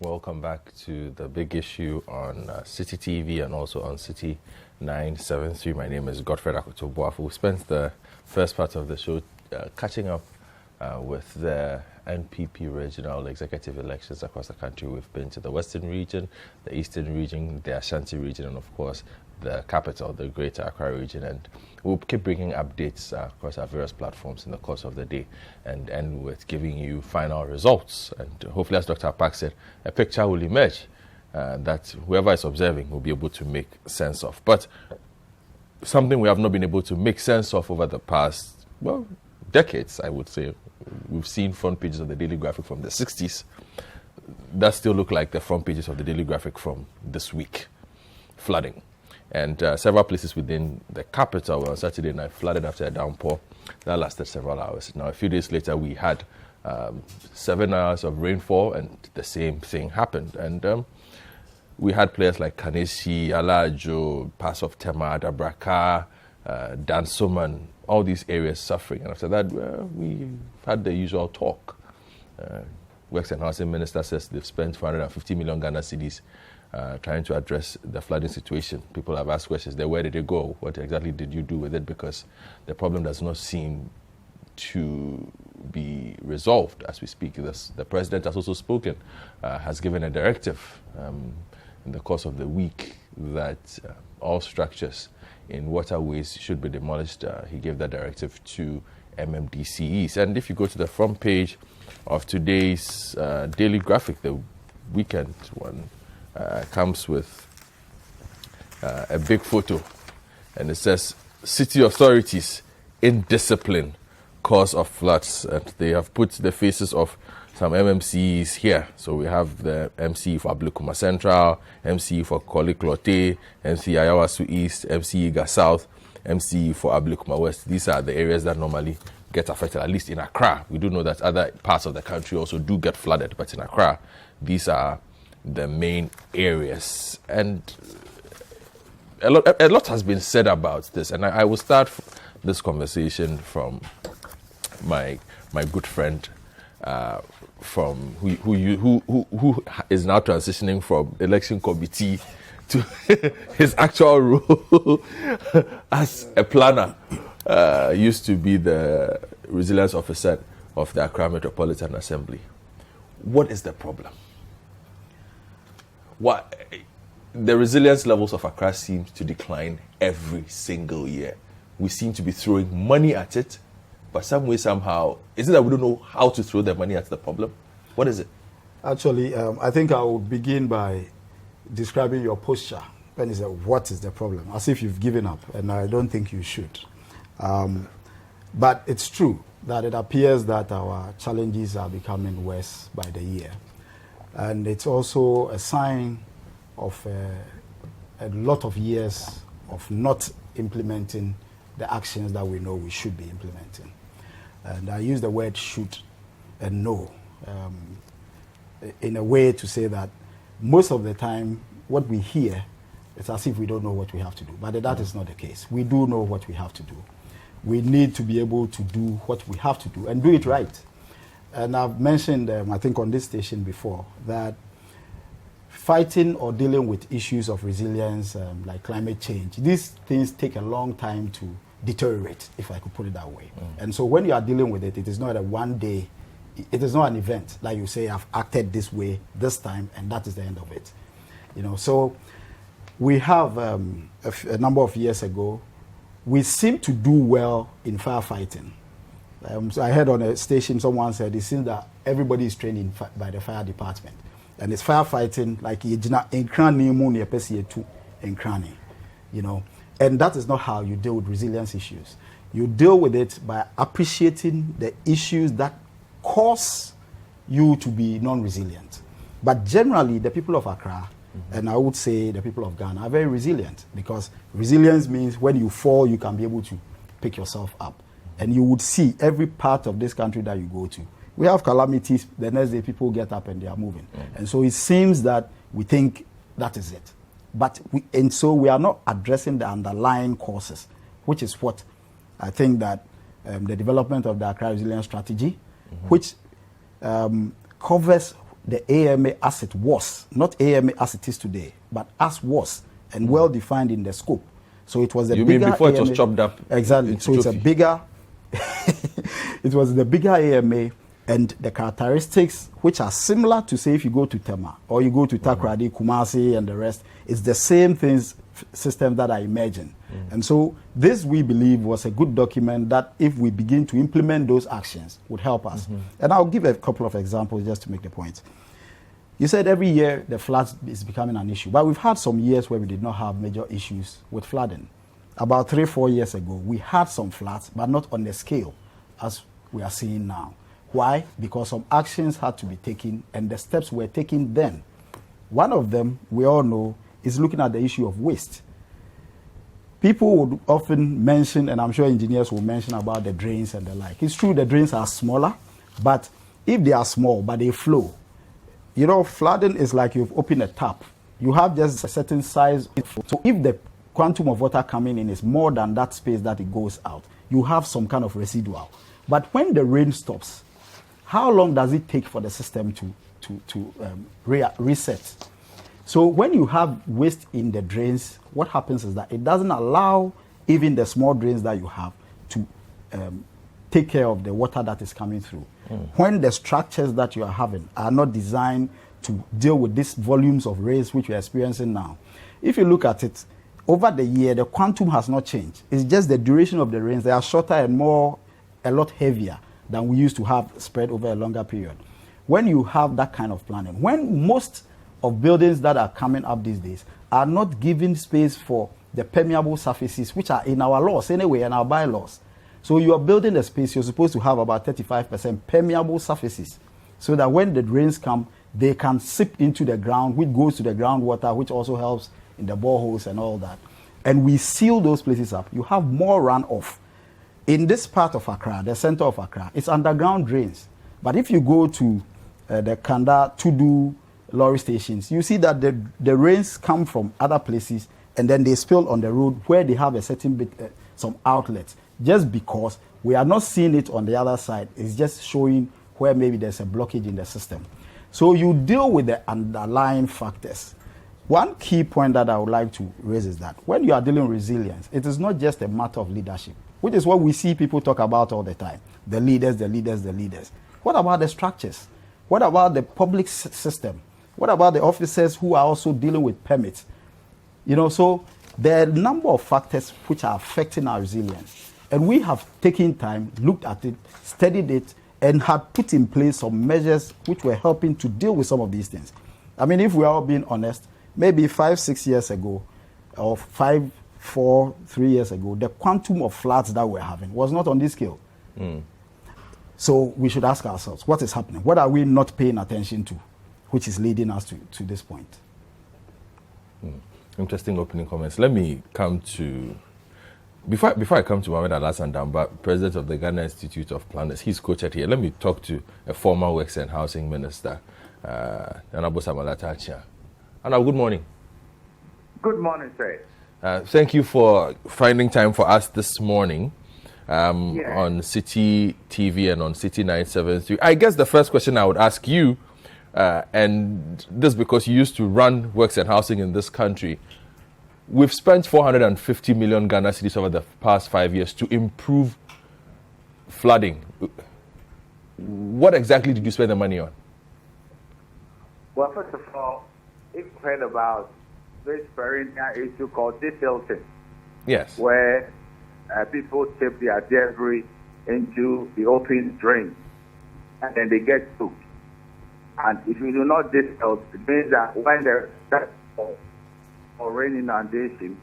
Welcome back to the big issue on City TV and also on City 973. My name is Godfred Akotobuafu. We spent the first part of the show catching up with the NPP regional executive elections across the country. We've been to the Western region, the Eastern region, the Ashanti region, and of course the capital, the Greater Accra region, and we'll keep bringing updates across our various platforms in the course of the day, and end with giving you final results. And hopefully, as Dr. Park said, a picture will emerge that whoever is observing will be able to make sense of. But something we have not been able to make sense of over the past, well, decades, I would say. We've seen front pages of the Daily Graphic from the 60s that still look like the front pages of the Daily Graphic from this week. Flooding. And several places within the capital were on Saturday night flooded after a downpour that lasted several hours. Now, a few days later, we had 7 hours of rainfall, and the same thing happened. And we had players like Kanesi, Alajo, Pass of Tema, Dabraka, Dansoman, all these areas suffering. And after that, we had the usual talk. Works and Housing Minister says they've spent 450 million Ghana cedis trying to address the flooding situation. People have asked questions there. Where did it go? What exactly did you do with it? Because the problem does not seem to be resolved as we speak. The president has also spoken, has given a directive in the course of the week that all structures in waterways should be demolished. He gave that directive to MMDCEs. And if you go to the front page of today's Daily Graphic, the weekend one, comes with a big photo, and it says city authorities indiscipline cause of floods, and they have put the faces of some MMCs here. So we have the MC for Ablekuma Central, MC for Koliklote, MC Ayawasu East, MC Iga South, MC for Ablekuma West. These are the areas that normally get affected, at least in Accra. We do know that other parts of the country also do get flooded, but in Accra, these are the main areas. And a lot has been said about this, and I will start this conversation from my good friend from who is now transitioning from election committee to his actual role as a planner. Used to be the resilience officer of the Accra Metropolitan Assembly. What is the problem? What the resilience levels of Accra seem to decline every single year. We seem to be throwing money at it, but some way, somehow, is it that we don't know how to throw the money at the problem? What is it? Actually, I think I will begin by describing your posture when you say, what is the problem? As if you've given up, and I don't think you should. But it's true that it appears that our challenges are becoming worse by the year. And it's also a sign of a lot of years of not implementing the actions that we know we should be implementing. And I use the word should and know in a way to say that most of the time what we hear is as if we don't know what we have to do. But that is not the case. We do know what we have to do. We need to be able to do what we have to do and do it right. And I've mentioned, I think on this station before, that fighting or dealing with issues of resilience like climate change, these things take a long time to deteriorate, if I could put it that way. And so when you are dealing with it, it is not a one day, it is not an event like you say, I've acted this way this time and that is the end of it. You know, so we have a number of years ago, we seem to do well in firefighting. So I heard on a station someone said it seems that everybody is trained by the fire department, and it's firefighting like you know, and that is not how you deal with resilience issues. You deal with it by appreciating the issues that cause you to be non-resilient. But generally, the people of Accra, and I would say the people of Ghana, are very resilient, because resilience means when you fall, you can be able to pick yourself up. And you would see every part of this country that you go to. We have calamities, the next day people get up and they are moving. And so it seems that we think that is it. But so we are not addressing the underlying causes, which is what I think that the development of the Accra Resilience Strategy, which covers the AMA as it was, not AMA as it is today, but as was, and well defined in the scope. So it was the bigger. You mean before AMA, it was chopped up? Exactly. So it's a bigger. It was the bigger AMA, and the characteristics which are similar to, say, if you go to Tema or you go to Takoradi, Kumasi, and the rest, it's the same things, system that I imagine. And so this, we believe, was a good document that, if we begin to implement those actions, would help us. And I'll give a couple of examples just to make the point. You said every year the flood is becoming an issue, but we've had some years where we did not have major issues with flooding. About 3-4 years ago, we had some floods, but not on the scale as we are seeing now. Why? Because some actions had to be taken, and the steps were taken then. One of them, we all know, is looking at the issue of waste. People would often mention, and I'm sure engineers will mention, about the drains and the like. It's true the drains are smaller, but if they are small but they flow, flooding is like you've opened a tap. You have just a certain size. So if the quantum of water coming in is more than that space that it goes out, you have some kind of residual. But when the rain stops, how long does it take for the system to reset? So when you have waste in the drains, what happens is that it doesn't allow even the small drains that you have to take care of the water that is coming through. When the structures that you are having are not designed to deal with these volumes of rains which we are experiencing now, if you look at it, over the year, the quantum has not changed. It's just the duration of the rains. They are shorter and a lot heavier than we used to have spread over a longer period. When you have that kind of planning, when most of buildings that are coming up these days are not giving space for the permeable surfaces, which are in our laws anyway, in our bylaws. So you are building a space, you're supposed to have about 35% permeable surfaces, so that when the rains come, they can seep into the ground, which goes to the groundwater, which also helps in the boreholes and all that. And we seal those places up. You have more runoff. In this part of Accra, the center of Accra, it's underground drains. But if you go to the Kanda, Tudu, lorry stations, you see that the rains come from other places, and then they spill on the road where they have a certain bit, some outlets. Just because we are not seeing it on the other side, it's just showing where maybe there's a blockage in the system. So you deal with the underlying factors. One key point that I would like to raise is that when you are dealing with resilience, it is not just a matter of leadership, which is what we see people talk about all the time. The leaders, the leaders, the leaders. What about the structures? What about the public system? What about the officers who are also dealing with permits? So there are a number of factors which are affecting our resilience. And we have taken time, looked at it, studied it, and had put in place some measures which were helping to deal with some of these things. I mean, if we are all being honest, maybe 5-6 years ago, or 3 years ago, the quantum of floods that we're having was not on this scale. So we should ask ourselves, what is happening? What are we not paying attention to, which is leading us to this point? Interesting opening comments. Let me come to, before I come to Mohamed Alassane Damba, President of the Ghana Institute of Planners, he's co-chaired here. Let me talk to a former Works and Housing Minister, Honorable Samuel Atachia. Anna, good morning. Good morning, sir. Thank you for finding time for us this morning on City TV and on City 973. I guess the first question I would ask you, and this because you used to run Works and Housing in this country, we've spent 450 million Ghana cedis over the past 5 years to improve flooding. What exactly did you spend the money on? Well, first of all, if you've heard about this perennial issue called desilting, yes, where people tip their debris into the open drain and then they get soaked. And if you do not desilt, it means that when there's or rain inundation,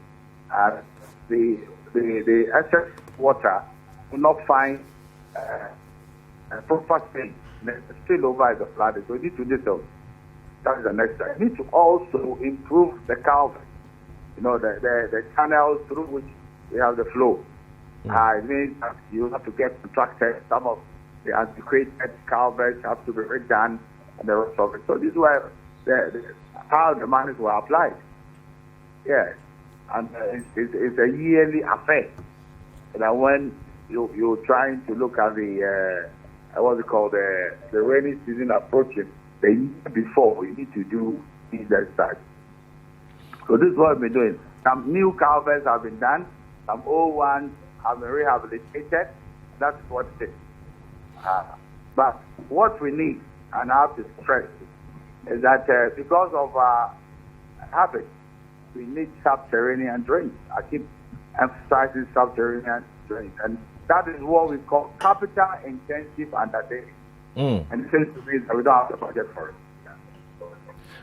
the excess water will not find a proper space. Still over the flood, so you need to desilt. That is the next step. You need to also improve the culvert, the channels through which we have the flow. It means that you have to get contractors. Some of the antiquated culverts have to be redone and the rest of it. So this is where how the monies were applied. Yes. And it's a yearly affair. And when you're trying to look at the, the rainy season approaching, the year before, you need to do these exercises. So this is what we've been doing. Some new culverts have been done. Some old ones have been rehabilitated. That's what it is. But what we need, and I have to stress, is that because of our habits, we need subterranean drains. I keep emphasizing subterranean drains. And that is what we call capital-intensive undertaking. And it seems to me that we don't have the budget for it.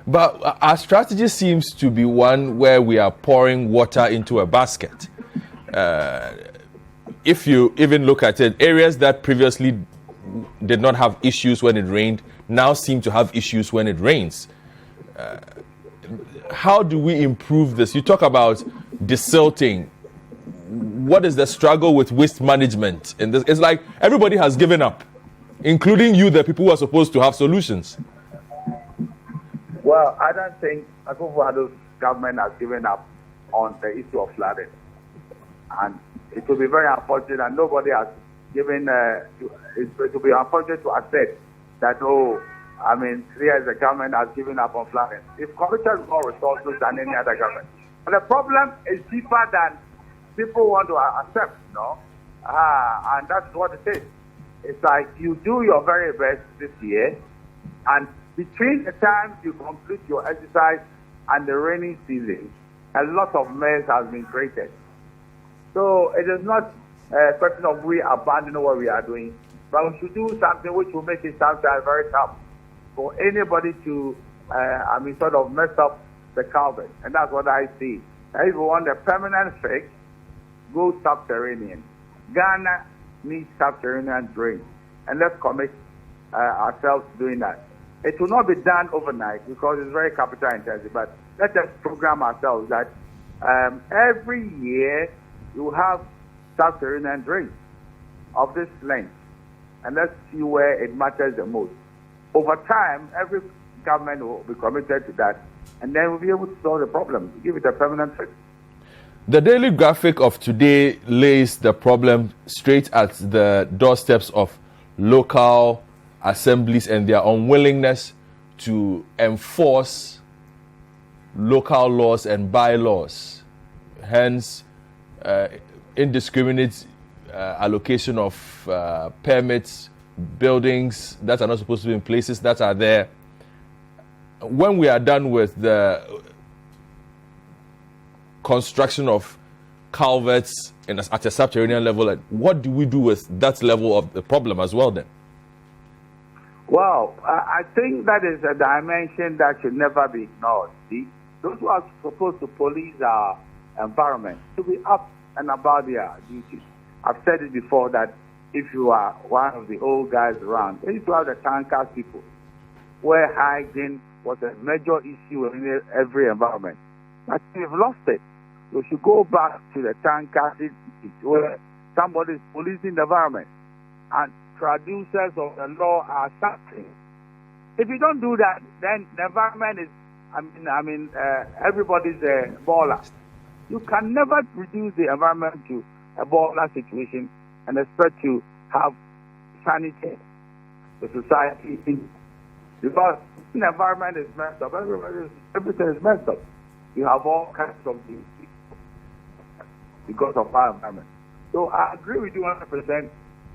But our strategy seems to be one where we are pouring water into a basket. If you even look at it, areas that previously did not have issues when it rained now seem to have issues when it rains. How do we improve this? You talk about desilting. What is the struggle with waste management in this? It's like everybody has given up, including you, the people who are supposed to have solutions. Well, I don't think Akufo-Addo's government has given up on the issue of flooding. And it will be very unfortunate that nobody has given, it will be unfortunate to accept that, here's the government has given up on flooding. If committed more resources than any other government. But the problem is deeper than people want to accept, and that's what it is. It's like you do your very best this year, and between the time you complete your exercise and the rainy season, a lot of mess has been created. So it is not a question of we abandoning what we are doing, but we should do something which will make it sometimes very tough for anybody to, sort of mess up the culvert. And that's what I see. Now, if you want a permanent fix, go subterranean. Ghana needs subterranean drains, and let's commit ourselves to doing that. It will not be done overnight because it's very capital intensive, but let us program ourselves that every year you have subterranean drains of this length, and let's see where it matters the most. Over time, every government will be committed to that, and then we'll be able to solve the problem, give it a permanent fix. The daily graphic of today lays the problem straight at the doorsteps of local assemblies and their unwillingness to enforce local laws and bylaws. Hence, indiscriminate allocation of permits, buildings that are not supposed to be in places that are there. When we are done with the construction of culverts at a subterranean level, what do we do with that level of the problem as well then? Well, I think that is a dimension that should never be ignored. See, those who are supposed to police our environment should be up and about their duties. I've said it before that if you are one of the old guys around, they used to have the tankers people, where hygiene was a major issue in every environment. But we've lost it. We should go back to the tankers where somebody is policing the environment and producers of the law are suffering. If you don't do that, then the environment is, everybody's a baller. You can never reduce the environment to a baller situation and expect to have sanity, the society, because the environment is messed up. Everything is messed up. You have all kinds of things because of our environment. So I agree with you 100%.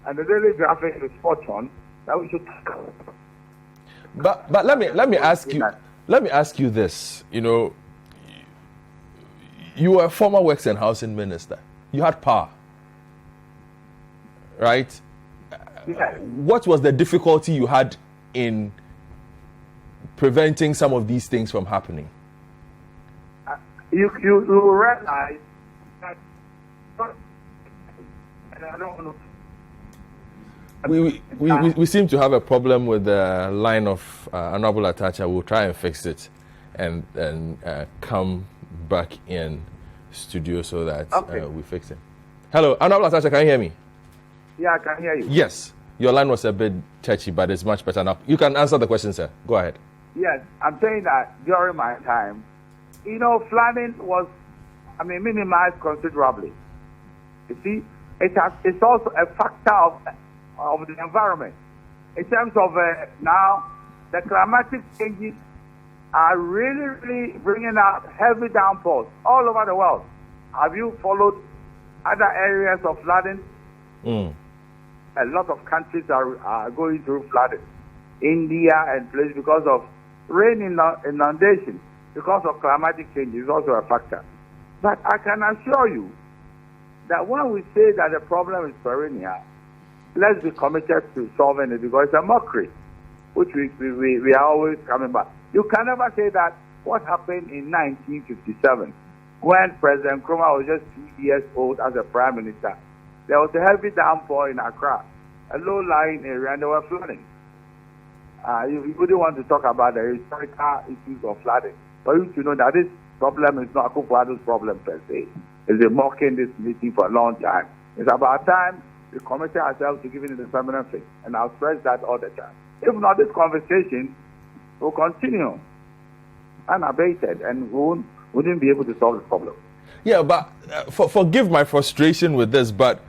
And the daily graphic is spot on that we should tackle it. But let me ask you this. You were a former Works and Housing Minister. You had power, right? Yes. What was the difficulty you had in preventing some of these things from happening? You realize that, and I don't know. We seem to have a problem with the line of Honorable Atacha. We'll try and fix it and come back in studio so that we fix it. Hello, Honorable Atacha, can you hear me? Yeah, I can hear you. Yes, your line was a bit touchy, but it's much better now. You can answer the question, sir. Go ahead. Yes, I'm saying that during my time, flooding was, minimized considerably. You see, it's also a factor of the environment. In terms of now, the climatic changes are really bringing out heavy downpours all over the world. Have you followed other areas of flooding? A lot of countries are going through flooding. India and places because of rain inundation, because of climatic change is also a factor. But I can assure you that when we say that the problem is perennial, let's be committed to solving it, because it's a mockery, which we are always coming back. You can never say that what happened in 1957, when President Nkrumah was just 2 years old as a prime minister. There was a heavy downpour in Accra, a low-lying area, and they were flooding. You wouldn't want to talk about the historical issues of flooding, but you should know that this problem is not Akufo-Addo's problem per se. It's been mocking this meeting for a long time. It's about time we committed ourselves to giving it a permanent fix, and I'll stress that all the time. If not, this conversation will continue unabated, and we wouldn't be able to solve the problem. Yeah, but forgive my frustration with this, but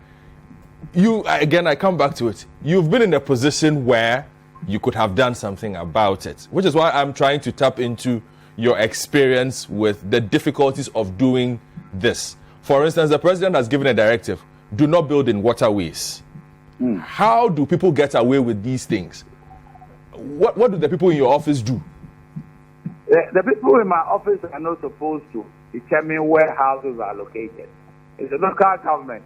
I come back to it. You've been in a position where you could have done something about it, which is why I'm trying to tap into your experience with the difficulties of doing this. For instance, the president has given a directive, do not build in waterways. How do people get away with these things? What do the people in your office do? The people in my office are not supposed to determine where houses are located. It's a local government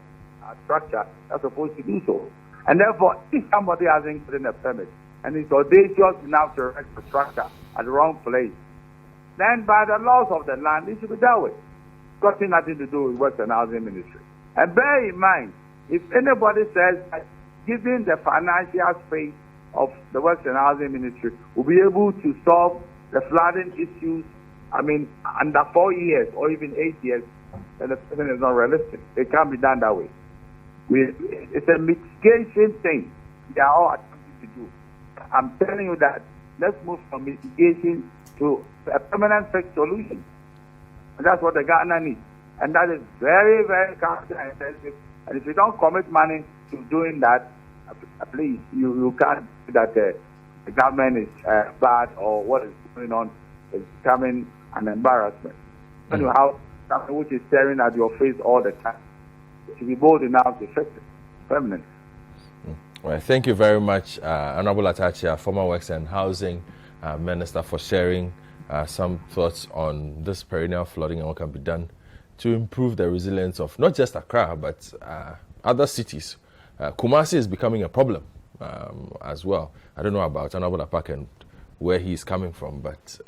structure that's supposed to do so. And therefore, if somebody hasn't gotten a permit and is audacious enough to erect a structure at the wrong place, then by the laws of the land, it should be dealt with. It's got nothing to do with Works and Housing Ministry. And bear in mind, if anybody says that given the financial space of the Works and Housing Ministry, will be able to solve the flooding issues, under 4 years or even 8 years, then the person is not realistic. It can't be done that way. It's a mitigation thing they are all attempting to do. I'm telling you that let's move from mitigation to a permanent fixed solution. And that's what the Ghana needs. And that is very, very capital intensive. And if you don't commit money to doing that, please, you can't say that the government is bad or what is going on is becoming an embarrassment. When you have something which is staring at your face all the time, you should be bold enough to fix it permanently. Well, thank you very much, Honorable Atachia, former Works and Housing Minister, for sharing some thoughts on this perennial flooding and what can be done to improve the resilience of not just Accra, but other cities. Kumasi is becoming a problem as well. I don't know about Honorable Apak and where he's coming from, but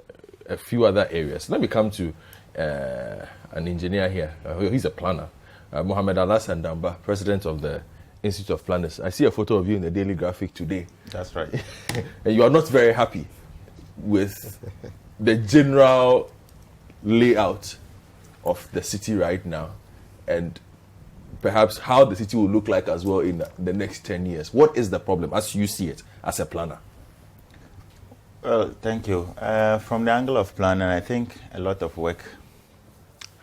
a few other areas. Let me come to an engineer here. He's a planner. Mohamed Alassane Damba, president of the Institute of Planners. I see a photo of you in the Daily Graphic today. That's right. And you are not very happy with the general layout of the city right now, and perhaps how the city will look like as well in the next 10 years. What is the problem as you see it as a planner? Well, thank you. From the angle of planning, I think a lot of work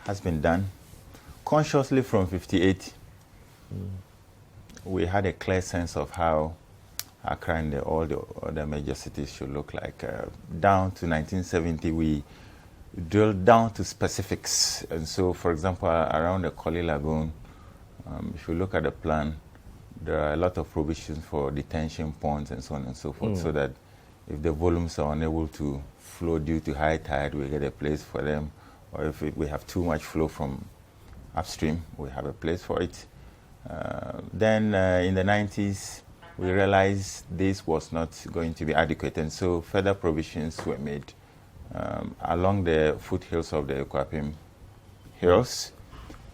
has been done. Consciously from 58, we had a clear sense of how Accra and all the other major cities should look like. Down to 1970, we drilled down to specifics. And so, for example, around the Koli Lagoon, if you look at the plan, there are a lot of provisions for detention ponds and so on and so forth, so that if the volumes are unable to flow due to high tide, we get a place for them. Or if we have too much flow from upstream, we have a place for it. Then in the 90s, we realized this was not going to be adequate, and so further provisions were made along the foothills of the Ekwapim Hills.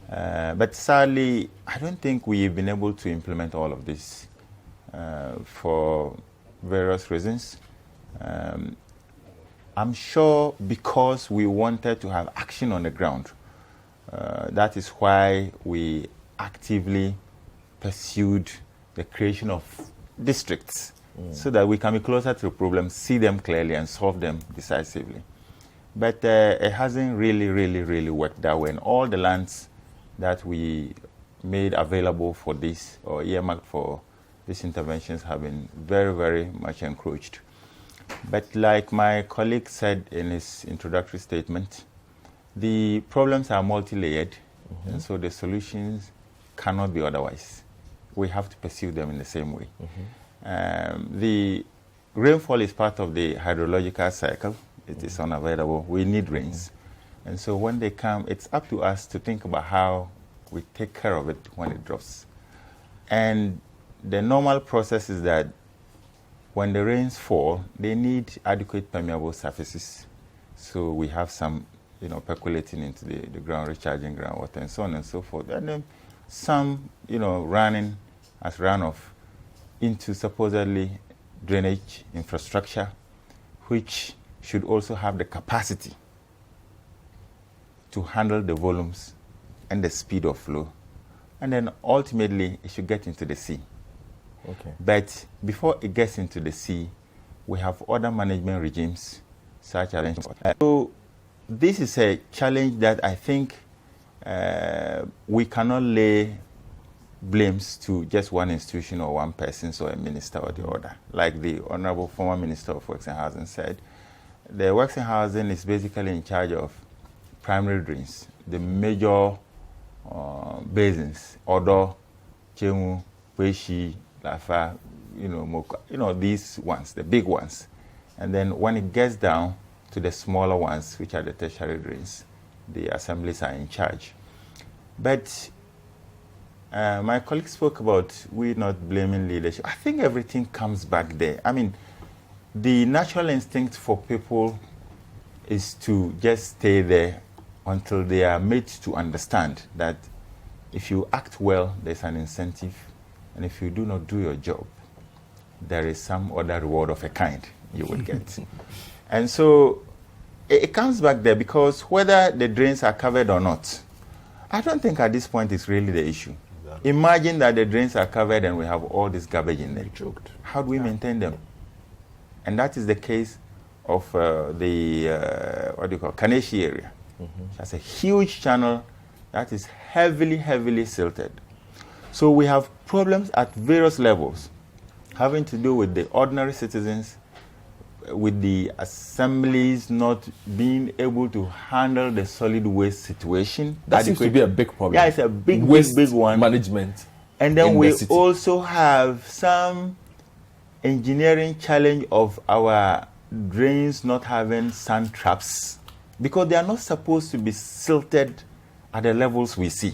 But sadly, I don't think we've been able to implement all of this for various reasons. I'm sure because we wanted to have action on the ground. That is why we actively pursued the creation of districts so that we can be closer to the problem, see them clearly, and solve them decisively. But it hasn't really worked that way. And all the lands that we made available for this or earmarked for these interventions have been very much encroached. But like my colleague said in his introductory statement, the problems are multi-layered, and so the solutions cannot be otherwise. We have to pursue them in the same way. The rainfall is part of the hydrological cycle. It is unavoidable. We need rains. And so when they come, it's up to us to think about how we take care of it when it drops. And the normal process is that when the rains fall, they need adequate permeable surfaces. So we have some, percolating into the ground, recharging groundwater, and so on and so forth. And then some, running as runoff into supposedly drainage infrastructure, which should also have the capacity to handle the volumes and the speed of flow. And then ultimately, it should get into the sea. Okay. But before it gets into the sea, we have other management regimes, such as so this is a challenge that I think we cannot lay blames to just one institution or one person, so a minister or the other. Like the Honorable former Minister of Works and Housing said, the Works and Housing is basically in charge of primary drains, the major basins, Odo, Chemu, Weshi, Lafa, Moka, these ones, the big ones. And then when it gets down to the smaller ones, which are the tertiary drains, the assemblies are in charge. But my colleague spoke about we not blaming leadership. I think everything comes back there. I mean, the natural instinct for people is to just stay there until they are made to understand that if you act well, there's an incentive, and if you do not do your job, there is some other reward of a kind you will get. And so it comes back there, because whether the drains are covered or not, I don't think at this point it's really the issue. Exactly. Imagine that the drains are covered and we have all this garbage in there. How do we maintain them? And that is the case of the Kaneshi area. That's a huge channel that is heavily silted. So we have problems at various levels having to do with the ordinary citizens, with the assemblies not being able to handle the solid waste situation. That seems to be a big problem. Yeah, it's a big one. Management. And then we also have some engineering challenge of our drains not having sand traps, because they are not supposed to be silted at the levels we see.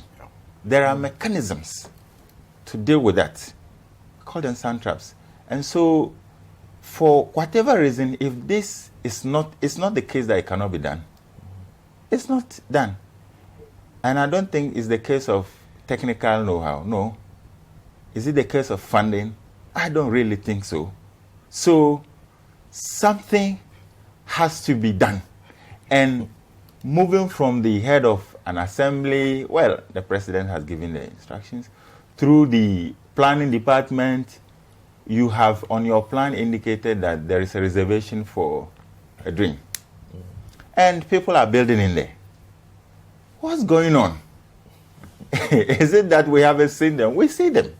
There are mechanisms to deal with that. We call them sand traps. And so, for whatever reason, if this is not, it's not the case that it cannot be done. It's not done. And I don't think it's the case of technical know-how. No. Is it the case of funding? I don't really think so. So, something has to be done. And moving from the head of an assembly, well, the president has given the instructions, through the planning department, you have on your plan indicated that there is a reservation for a drain. And people are building in there. What's going on? Is it that we haven't seen them? We see them.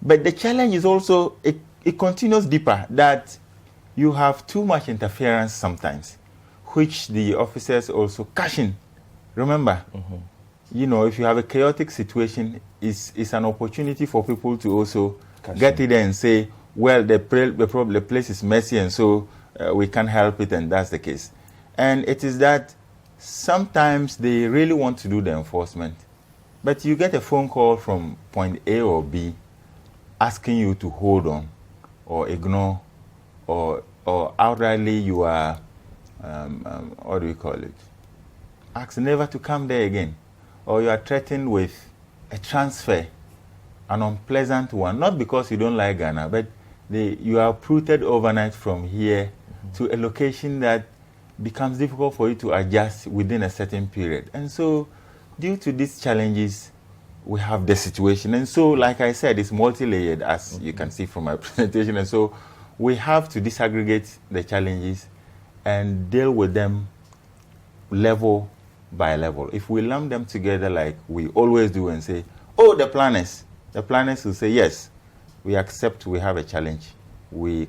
But the challenge is also, it continues deeper, that you have too much interference sometimes, which the officers also cash in. Remember, if you have a chaotic situation, it's an opportunity for people to also get it and say, well, the place is messy, and so we can't help it, and that's the case. And it is that sometimes they really want to do the enforcement, but you get a phone call from point A or B asking you to hold on or ignore, or outrightly you are, what do we call it? Ask never to come there again. Or you are threatened with a transfer, an unpleasant one, not because you don't like Ghana, but you are uprooted overnight from here to a location that becomes difficult for you to adjust within a certain period. And so, due to these challenges, we have the situation. And so, like I said, it's multi-layered, as you can see from my presentation. And so, we have to disaggregate the challenges and deal with them level by level. If we lump them together like we always do and say, oh, the planners will say, yes, we accept we have a challenge. we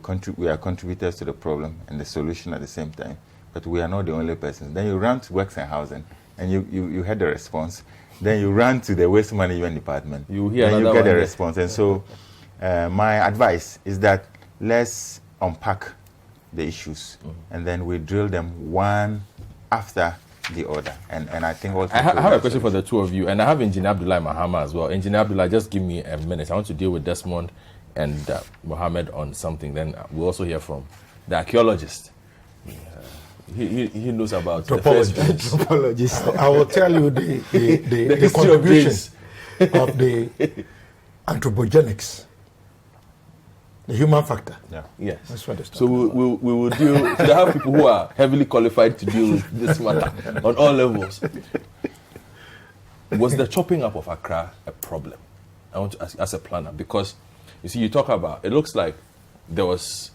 are contributors to the problem and the solution at the same time, but we are not the only persons. Then you run to Works and Housing, and you had the response. Then you run to the Waste Management Department, you hear and you get a response. And so my advice is that let's unpack the issues, and then we drill them one after the other. And I think also... I have a question for the two of you, and I have Engineer Abdullah Mahama as well. Engineer Abdullah, just give me a minute. I want to deal with Desmond and Mohammed on something. Then we'll also hear from the archaeologist. He knows about anthropologist. I will tell you the contributions of the anthropogenics, the human factor. Yeah. Yes. That's what so we will deal. So they have people who are heavily qualified to deal with this matter on all levels. Was the chopping up of Accra a problem? I want to ask as a planner, because you see, you talk about, it looks like there was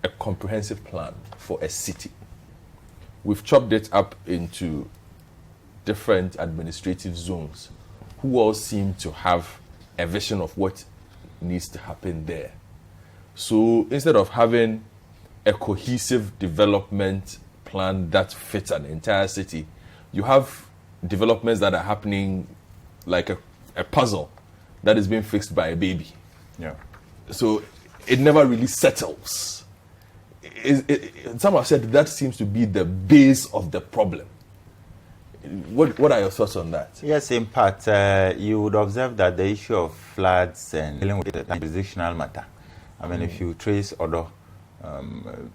a comprehensive plan for a city. We've chopped it up into different administrative zones who all seem to have a vision of what needs to happen there. So instead of having a cohesive development plan that fits an entire city, you have developments that are happening like a puzzle that is being fixed by a baby. Yeah. So it never really settles. Some have said that seems to be the base of the problem. What are your thoughts on that? Yes, in part, you would observe that the issue of floods and dealing with the jurisdictional matter. I mean, if you trace Odo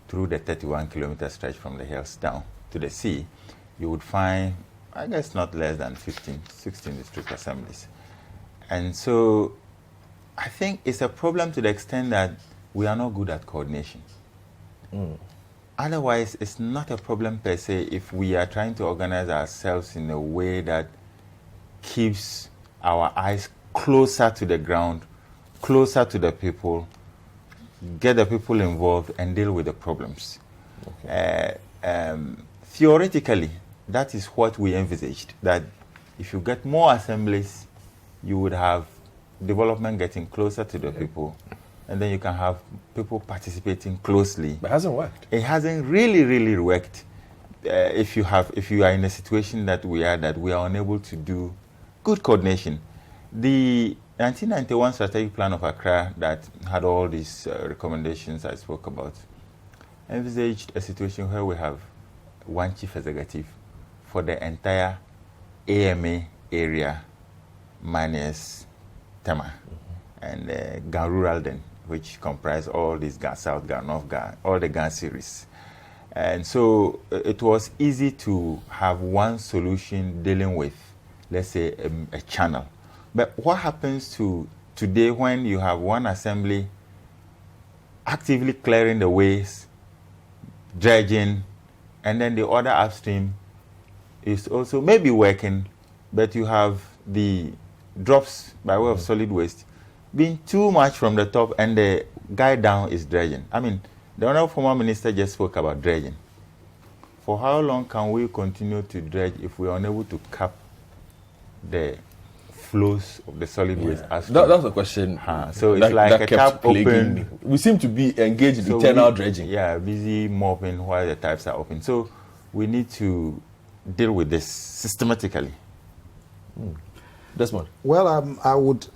through the 31-kilometer stretch from the hills down to the sea, you would find, I guess, not less than 16 district assemblies. And so I think it's a problem to the extent that we are not good at coordination. Otherwise, it's not a problem per se if we are trying to organize ourselves in a way that keeps our eyes closer to the ground, closer to the people, get the people involved and deal with the problems. Okay. Theoretically, that is what we envisaged, that if you get more assemblies, you would have development getting closer to the people, and then you can have people participating closely. But it hasn't worked. It hasn't really worked. If you are in a situation that we are unable to do good coordination. The 1991 strategic plan of Accra that had all these recommendations I spoke about envisaged a situation where we have one chief executive for the entire AMA area minus Tema and Gan Rural then, which comprise all these Gan South, Gan North, Gan, all the Gan series. And so it was easy to have one solution dealing with, let's say, a channel. But what happens to today when you have one assembly actively clearing the ways, dredging, and then the other upstream is also maybe working, but you have the drops by way of solid waste being too much from the top and the guy down is dredging. I mean, the honorable former minister just spoke about dredging. For how long can we continue to dredge if we are unable to cap the flows of the solid waste? That's the question. So it's like a tap open. We seem to be engaged in eternal dredging. Yeah, busy mopping while the taps are open. So we need to deal with this systematically. Desmond? Well,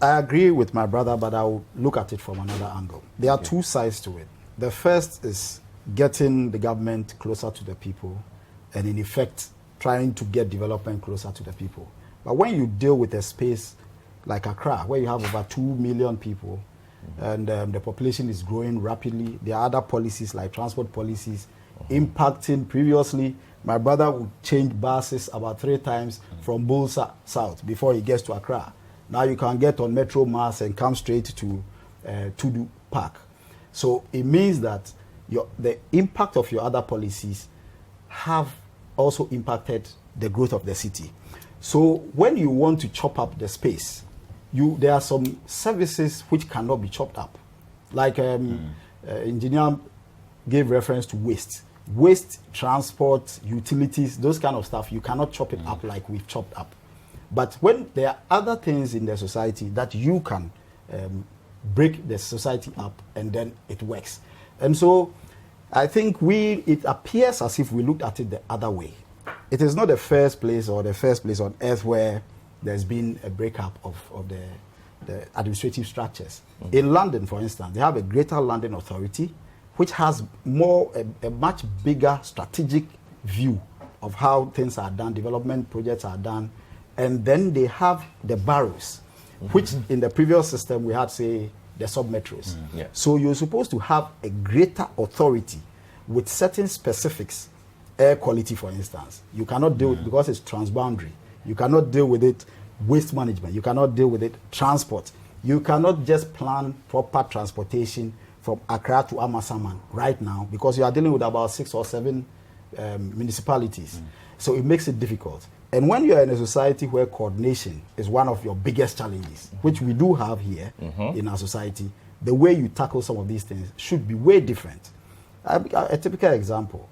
I agree with my brother, but I would look at it from another angle. There are two sides to it. The first is getting the government closer to the people and, in effect, trying to get development closer to the people. But when you deal with a space like Accra, where you have over 2 million people, and the population is growing rapidly, there are other policies like transport policies impacting. Previously, my brother would change buses about 3 times from Bull South before he gets to Accra. Now you can get on Metro Mass and come straight to Tudu Park. So it means that the impact of your other policies have also impacted the growth of the city. So when you want to chop up the space, there are some services which cannot be chopped up. Like engineer gave reference to waste. Waste, transport, utilities, those kind of stuff, you cannot chop it up like we've chopped up. But when there are other things in the society that you can break the society up, and then it works. And so I think it appears as if we looked at it the other way. It is not the first place on earth where there's been a breakup of the administrative structures. Mm-hmm. In London, for instance, they have a Greater London Authority, which has a much bigger strategic view of how things are done, development projects are done, and then they have the boroughs, which in the previous system we had, say, the sub-metros. Yeah. So you're supposed to have a greater authority with certain specifics. Air quality, for instance, you cannot deal with, because it's transboundary. You cannot deal with it. Waste management, you cannot deal with it. Transport, you cannot just plan proper transportation from Accra to Amasaman right now, because you are dealing with about 6 or 7 municipalities. So it makes it difficult. And when you are in a society where coordination is one of your biggest challenges, which we do have here in our society, the way you tackle some of these things should be way different. A typical example,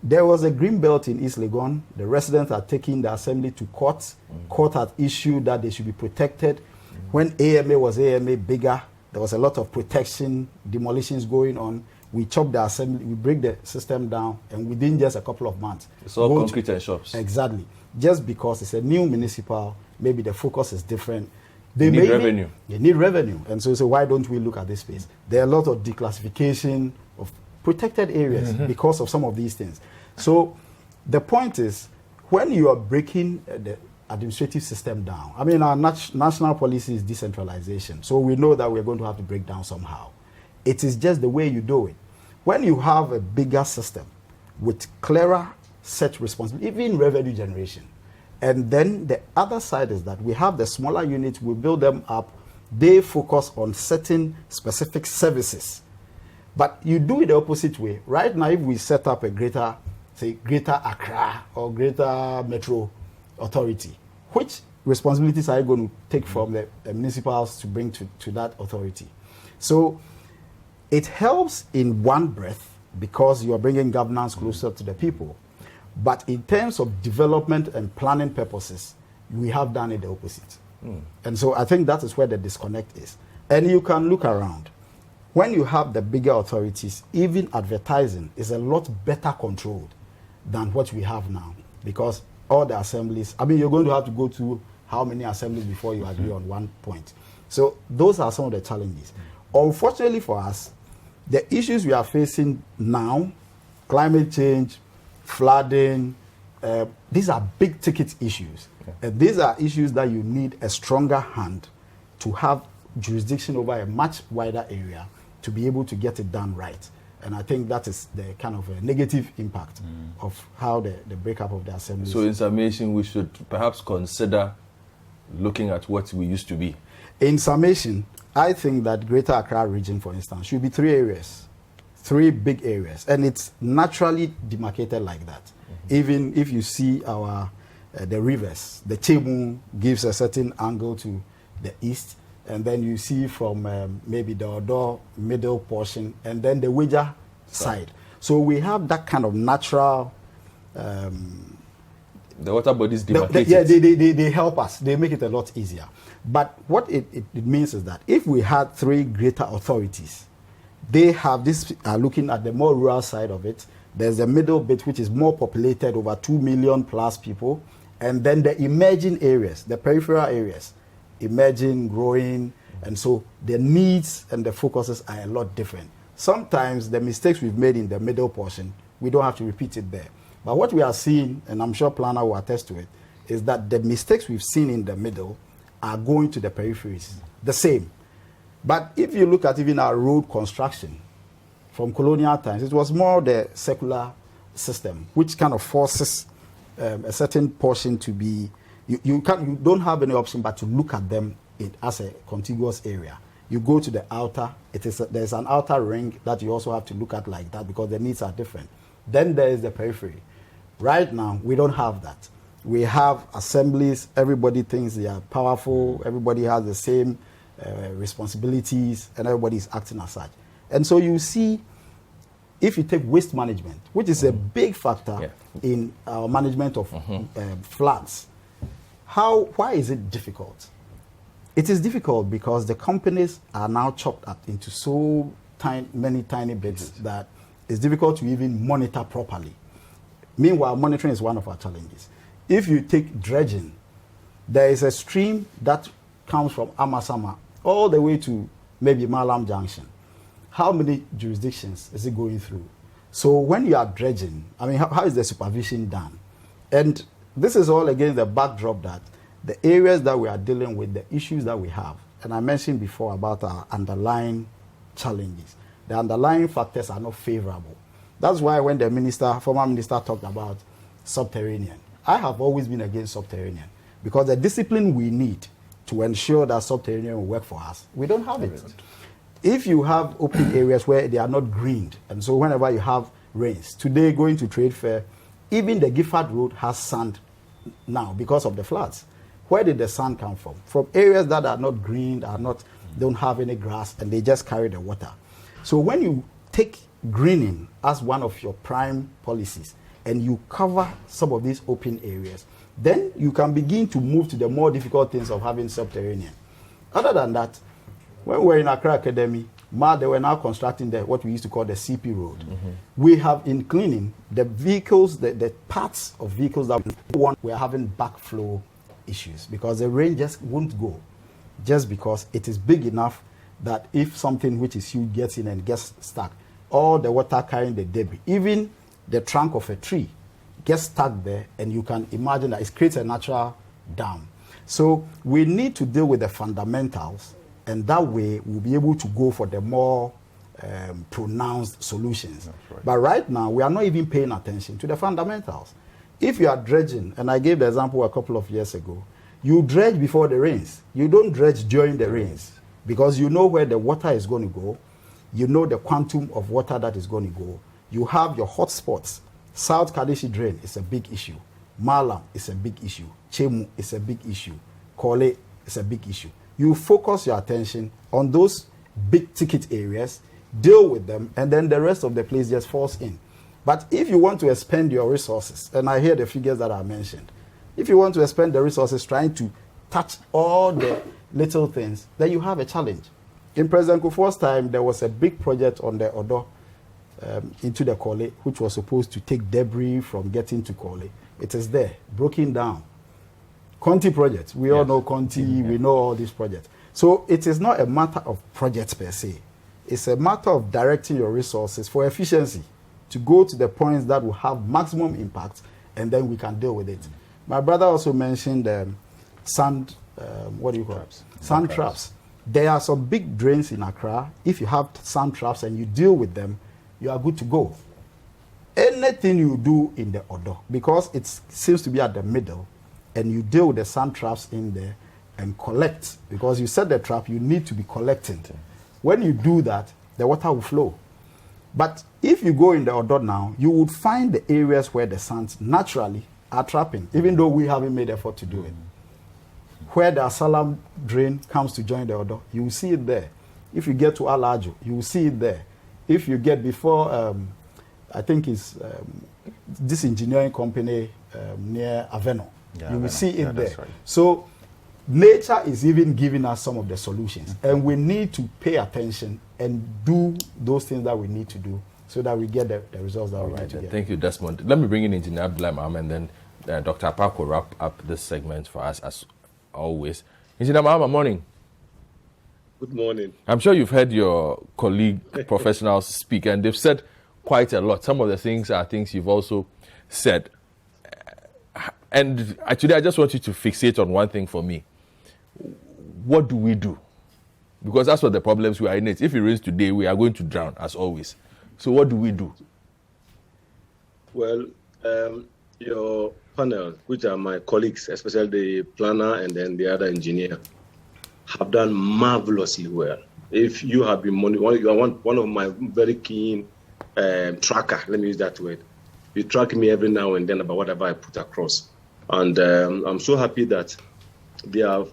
there was a green belt in East Legon. The residents are taking the assembly to court. Court had issued that they should be protected. When AMA was AMA bigger, there was a lot of protection, demolitions going on. We chopped the assembly, we break the system down, and within just a couple of months. It's all concrete and shops. Exactly. Just because it's a new municipal, maybe the focus is different. They need revenue. They need revenue. And so why don't we look at this space? There are a lot of declassification of protected areas because of some of these things. So the point is, when you are breaking the administrative system down, I mean, our national policy is decentralization. So we know that we're going to have to break down somehow. It is just the way you do it. When you have a bigger system with clearer set responsibility, even revenue generation, and then the other side is that we have the smaller units, we build them up, they focus on certain specific services. But you do it the opposite way. Right now, if we set up a greater Accra or greater Metro Authority, which responsibilities are you going to take from the municipals to bring to that authority? So it helps in one breath because you are bringing governance closer to the people. But in terms of development and planning purposes, we have done it the opposite. And so I think that is where the disconnect is. And you can look around. When you have the bigger authorities, even advertising is a lot better controlled than what we have now, because all the assemblies, I mean, you're going to have to go to how many assemblies before you agree on one point. So those are some of the challenges. Unfortunately for us, the issues we are facing now, climate change, flooding, these are big ticket issues. And these are issues that you need a stronger hand to have jurisdiction over a much wider area to be able to get it done right. And I think that is the kind of a negative impact of how the breakup of the assembly. So in summation, we should perhaps consider looking at what we used to be. In summation, I think that Greater Accra region, for instance, should be 3 areas, 3 big areas, and it's naturally demarcated like that. Even if you see our the rivers, the Chemu gives a certain angle to the east, and then you see from maybe the Odo middle portion, and then the Wija side. So we have that kind of natural. The water bodies demarcated. They help us. They make it a lot easier. But what it means is that if we had 3 greater authorities, they have this, looking at the more rural side of it. There's the middle bit, which is more populated, over 2 million plus people. And then the emerging areas, the peripheral areas, emerging, growing. And so the needs and the focuses are a lot different. Sometimes the mistakes we've made in the middle portion, we don't have to repeat it there. But what we are seeing, and I'm sure Planner will attest to it, is that the mistakes we've seen in the middle are going to the peripheries, the same. But if you look at even our road construction from colonial times, it was more the secular system, which kind of forces a certain portion to be, you don't have any option but to look at them as a contiguous area. You go to the outer, there's an outer ring that you also have to look at like that because the needs are different. Then there is the periphery. Right now, we don't have that. We have assemblies, everybody thinks they are powerful, everybody has the same responsibilities, and everybody is acting as such. And so you see, if you take waste management, which is a big factor in our management of floods, why is it difficult? It is difficult because the companies are now chopped up into so many tiny bits that it's difficult to even monitor properly. Meanwhile, monitoring is one of our challenges. If you take dredging, there is a stream that comes from Amasama all the way to maybe Malam Junction. How many jurisdictions is it going through? So when you are dredging, I mean, how is the supervision done? And this is all against the backdrop that the areas that we are dealing with, the issues that we have, and I mentioned before about our underlying challenges. The underlying factors are not favorable. That's why when the former minister talked about subterranean, I have always been against subterranean because the discipline we need to ensure that subterranean will work for us, we don't have it. If you have open areas where they are not greened, and so whenever you have rains, today going to trade fair, even the Gifford Road has sand now because of the floods. Where did the sand come from? From areas that are not greened, don't have any grass, and they just carry the water. So when you take greening as one of your prime policies and you cover some of these open areas, then you can begin to move to the more difficult things of having subterranean. Other than that, when we were in Accra Academy, they were now constructing what we used to call the CP road. We have in cleaning the vehicles, the parts of vehicles that we are having backflow issues because the rain just won't go, just because it is big enough that if something which is huge gets in and gets stuck, all the water carrying the debris, even the trunk of a tree gets stuck there, and you can imagine that it creates a natural dam. So we need to deal with the fundamentals, and that way we'll be able to go for the more pronounced solutions. Right. But right now, we are not even paying attention to the fundamentals. If you are dredging, and I gave the example a couple of years ago, you dredge before the rains. You don't dredge during the rains because you know where the water is going to go. You know the quantum of water that is going to go. You have your hot spots. South Kadeshi Drain is a big issue. Malam is a big issue. Chemu is a big issue. Kole is a big issue. You focus your attention on those big ticket areas, deal with them, and then the rest of the place just falls in. But if you want to expend your resources, and I hear the figures that I mentioned, if you want to expend the resources trying to touch all the little things, then you have a challenge. In President Kufuor's time, there was a big project on the Odo into the Kole, which was supposed to take debris from getting to Kole. It is there, broken down. Conti project, we all know Conti, we know all these projects. So it is not a matter of projects per se. It's a matter of directing your resources for efficiency to go to the points that will have maximum impact, and then we can deal with it. My brother also mentioned sand, what do you call it? Sand traps. There are some big drains in Accra. If you have sand traps and you deal with them, you are good to go. Anything you do in the Odo, because it seems to be at the middle, and you deal with the sand traps in there and collect, because you set the trap, you need to be collecting. When you do that, the water will flow. But if you go in the Odo now, you would find the areas where the sands naturally are trapping, even though we haven't made effort to do it. Where the Asalam drain comes to join the Odo, you will see it there. If you get to Alajo, you will see it there. If you get before, I think it's this engineering company near Aveno, you will see it there. Right. So nature is even giving us some of the solutions, and we need to pay attention and do those things that we need to do so that we get the results that we need to get. Thank you, Desmond. Let me bring in Engineer Abdullah Maham, and then Dr. Apak will wrap up this segment for us as always. Engineer Maham, morning. Good morning. I'm sure you've heard your colleague professionals speak, and they've said quite a lot. Some of the things are things you've also said. And today I just want you to fixate on one thing for me. What do we do? Because that's what the problems we are in. If it rains today, we are going to drown, as always. So what do we do? Well, your panel, which are my colleagues, especially the planner and then the other engineer, have done marvelously well. If you have been monitoring, you are one of my very keen tracker, let me use that word. You track me every now and then about whatever I put across. And I'm so happy that they have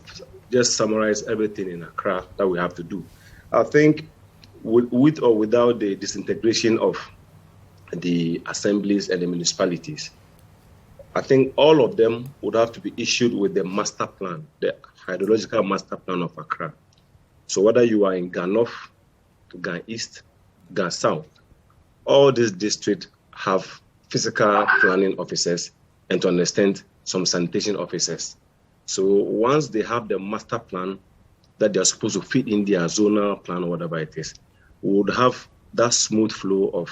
just summarized everything in Accra that we have to do. I think with or without the disintegration of the assemblies and the municipalities, I think all of them would have to be issued with the master plan, the hydrological master plan of Accra. So whether you are in Gan North, Gan East, Gan South, all these districts have physical planning officers and, to understand, some sanitation officers. So once they have the master plan that they're supposed to fit in their zonal plan or whatever it is, we would have that smooth flow of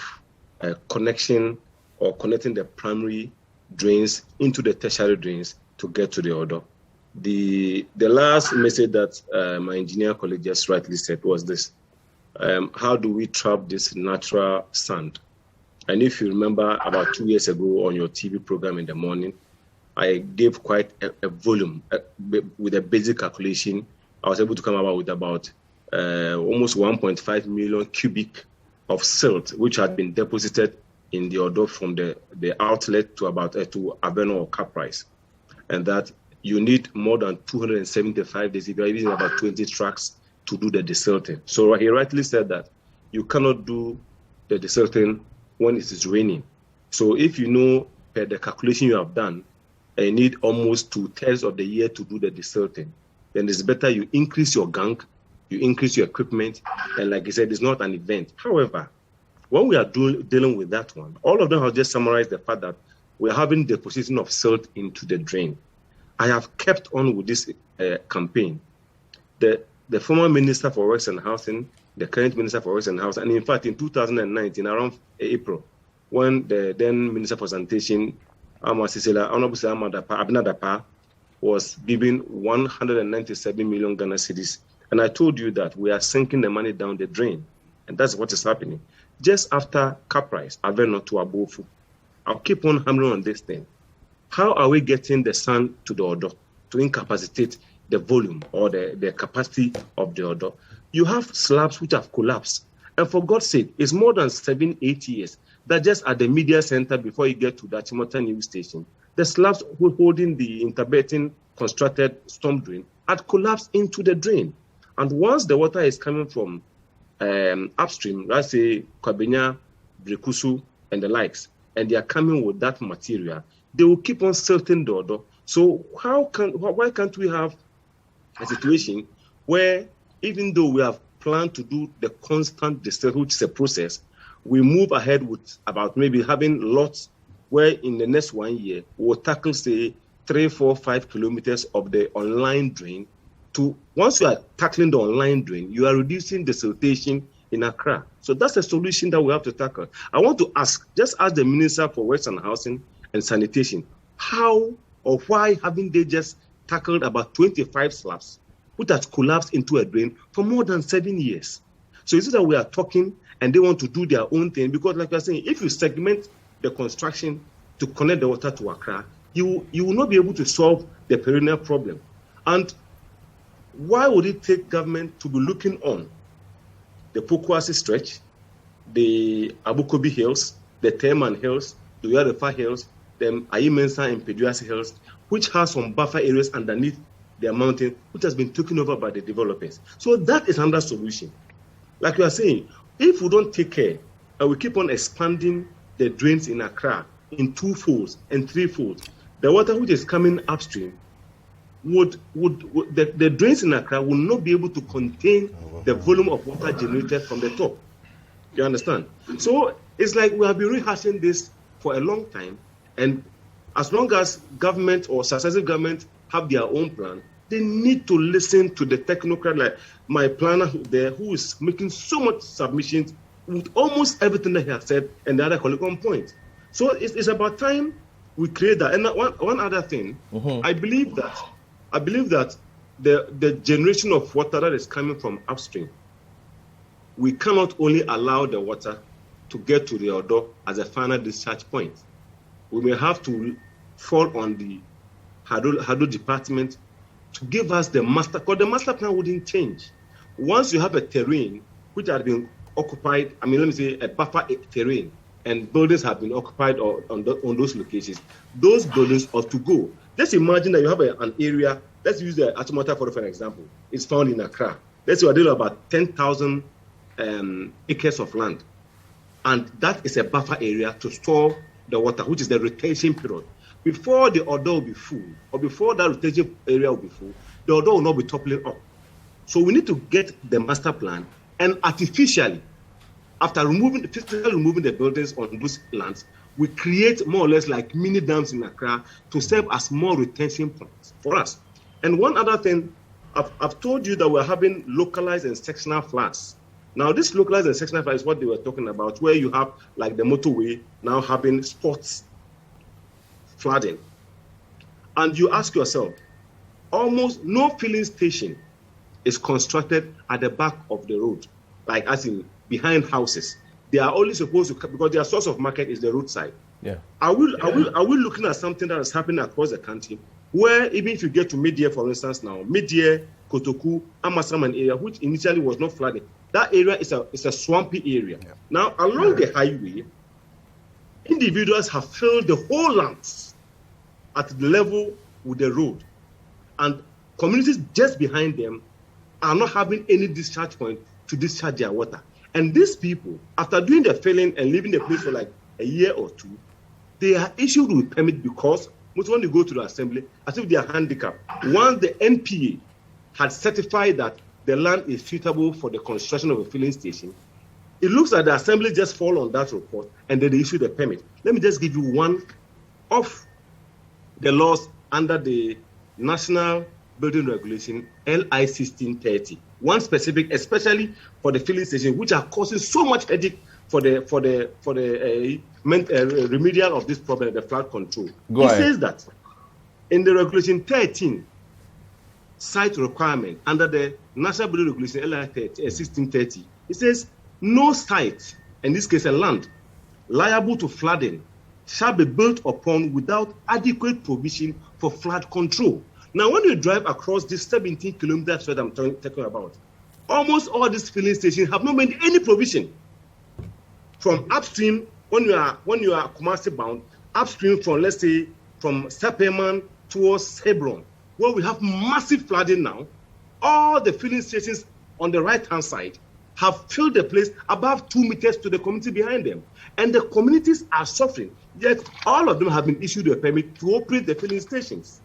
connection or connecting the primary drains into the tertiary drains to get to the odor. The last message that my engineer colleague just rightly said was this: how do we trap this natural sand? And if you remember, about 2 years ago on your TV program in the morning, I gave quite a volume with a basic calculation. I was able to come about with about almost 1.5 million cubic of silt, which had been deposited in the odor from the outlet to about to Aveno or Caprice, and that you need more than 275 days, if you're using about 20 trucks to do the desilting. So he rightly said that you cannot do the desilting when it is raining. So if you know per the calculation you have done, you need almost 2/3 of the year to do the desilting, then it's better you increase your gang, you increase your equipment, and like I said, it's not an event. However, when we are dealing with that one, all of them have just summarized the fact that we're having deposition of silt into the drain. I have kept on with this campaign. The former Minister for Works and Housing, the current Minister for Works and Housing, and in fact in 2019, around April, when the then Minister for Sanitation, Honorable Abinadapa, was giving 197 million Ghana cedis. And I told you that we are sinking the money down the drain. And that's what is happening. Just after Caprice, Aveno to Abofu, I'll keep on hammering on this thing. How are we getting the sand to the odor to incapacitate the volume or the capacity of the odor? You have slabs which have collapsed. And for God's sake, it's more than 7-8 years that just at the media center before you get to the Achimota news station, the slabs holding the interbedding constructed storm drain had collapsed into the drain. And once the water is coming from upstream, let's say Kwabenya, Brekusu, and the likes, and they are coming with that material, they will keep on silting the odor. So why can't we have a situation where, even though we have planned to do the constant distilling, which is a process, we move ahead with about maybe having lots where in the next 1 year we'll tackle, say, 3, 4, 5 kilometers of the online drain. To once you are tackling the online drain, you are reducing the siltation in Accra. So that's a solution that we have to tackle. I want to ask the Minister for Works and Housing and Sanitation, how or why haven't they just tackled about 25 slabs which has collapsed into a drain for more than 7 years? So is it that we are talking and they want to do their own thing? Because like you're saying, if you segment the construction to connect the water to Accra, you will not be able to solve the perennial problem. And why would it take government to be looking on the Pokuasi stretch, the Abukobi Hills, the Teman Hills, the Uyarefa Hills, the Ayimensa and Peduasi Hills, which has some buffer areas underneath their mountain, which has been taken over by the developers? So that is another solution. Like you are saying, if we don't take care and we keep on expanding the drains in Accra in 2 folds and 3 folds, the water which is coming upstream the drains in Accra will not be able to contain the volume of water generated from the top. You understand? So it's like we have been rehashing this for a long time, and as long as government or successive government have their own plan, they need to listen to the technocrat like my planner there, who is making so much submissions with almost everything that he has said, and the other colleague on point. So it's about time we create that. And one other thing, I believe that the generation of water that is coming from upstream, we cannot only allow the water to get to the odor as a final discharge point. We may have to fall on the Hydro department to give us the master, because the master plan wouldn't change. Once you have a terrain which has been occupied, let me say a buffer terrain, and buildings have been occupied on those locations, those buildings ought to go. Let's imagine that you have an area, let's use the Achimota for an example. It's found in Accra. Let's say we're dealing about 10,000 acres of land. And that is a buffer area to store the water, which is the retention period. before the Odo will be full, or before that retention area will be full, the Odo will not be toppling up. So we need to get the master plan and artificially, after physically removing the buildings on those lands, we create more or less like mini dams in Accra to serve as more retention points for us. And one other thing, I've told you that we're having localized and sectional floods. Now, this localized and sectional flood is what they were talking about, where you have like the motorway now having spots flooding. And you ask yourself, almost no filling station is constructed at the back of the road, like as in behind houses. They are only supposed to, because their source of market is the roadside. Yeah. Are we looking at something that is happening across the country, where even if you get to Mid-Year, for instance, now Mid-Year, Kotoku, Amasaman area, which initially was not flooded, that area is a swampy area. Yeah. Now along the highway, individuals have filled the whole lands at the level with the road, and communities just behind them are not having any discharge point to discharge their water. And these people, after doing the filling and leaving the place for like a year or two, they are issued with permit because most when they go to the assembly, as if they are handicapped. Once the NPA had certified that the land is suitable for the construction of a filling station, it looks like the assembly just fall on that report and then they issue the permit. Let me just give you one of the laws under the National Building Regulation LI 1630. One specific, especially for the filling station, which are causing so much headache for the remedial of this problem, the flood control. It says that in the Regulation 13 site requirement under the National Building Regulation LI 1630, it says no site, in this case a land, liable to flooding shall be built upon without adequate provision for flood control. Now, when you drive across this 17 kilometers that I'm talking about, almost all these filling stations have not made any provision. From upstream, when you are Kumasi bound, upstream from, let's say, from Sepeman towards Hebron, where we have massive flooding now, all the filling stations on the right-hand side have filled the place above 2 meters to the community behind them. And the communities are suffering, yet all of them have been issued a permit to operate the filling stations.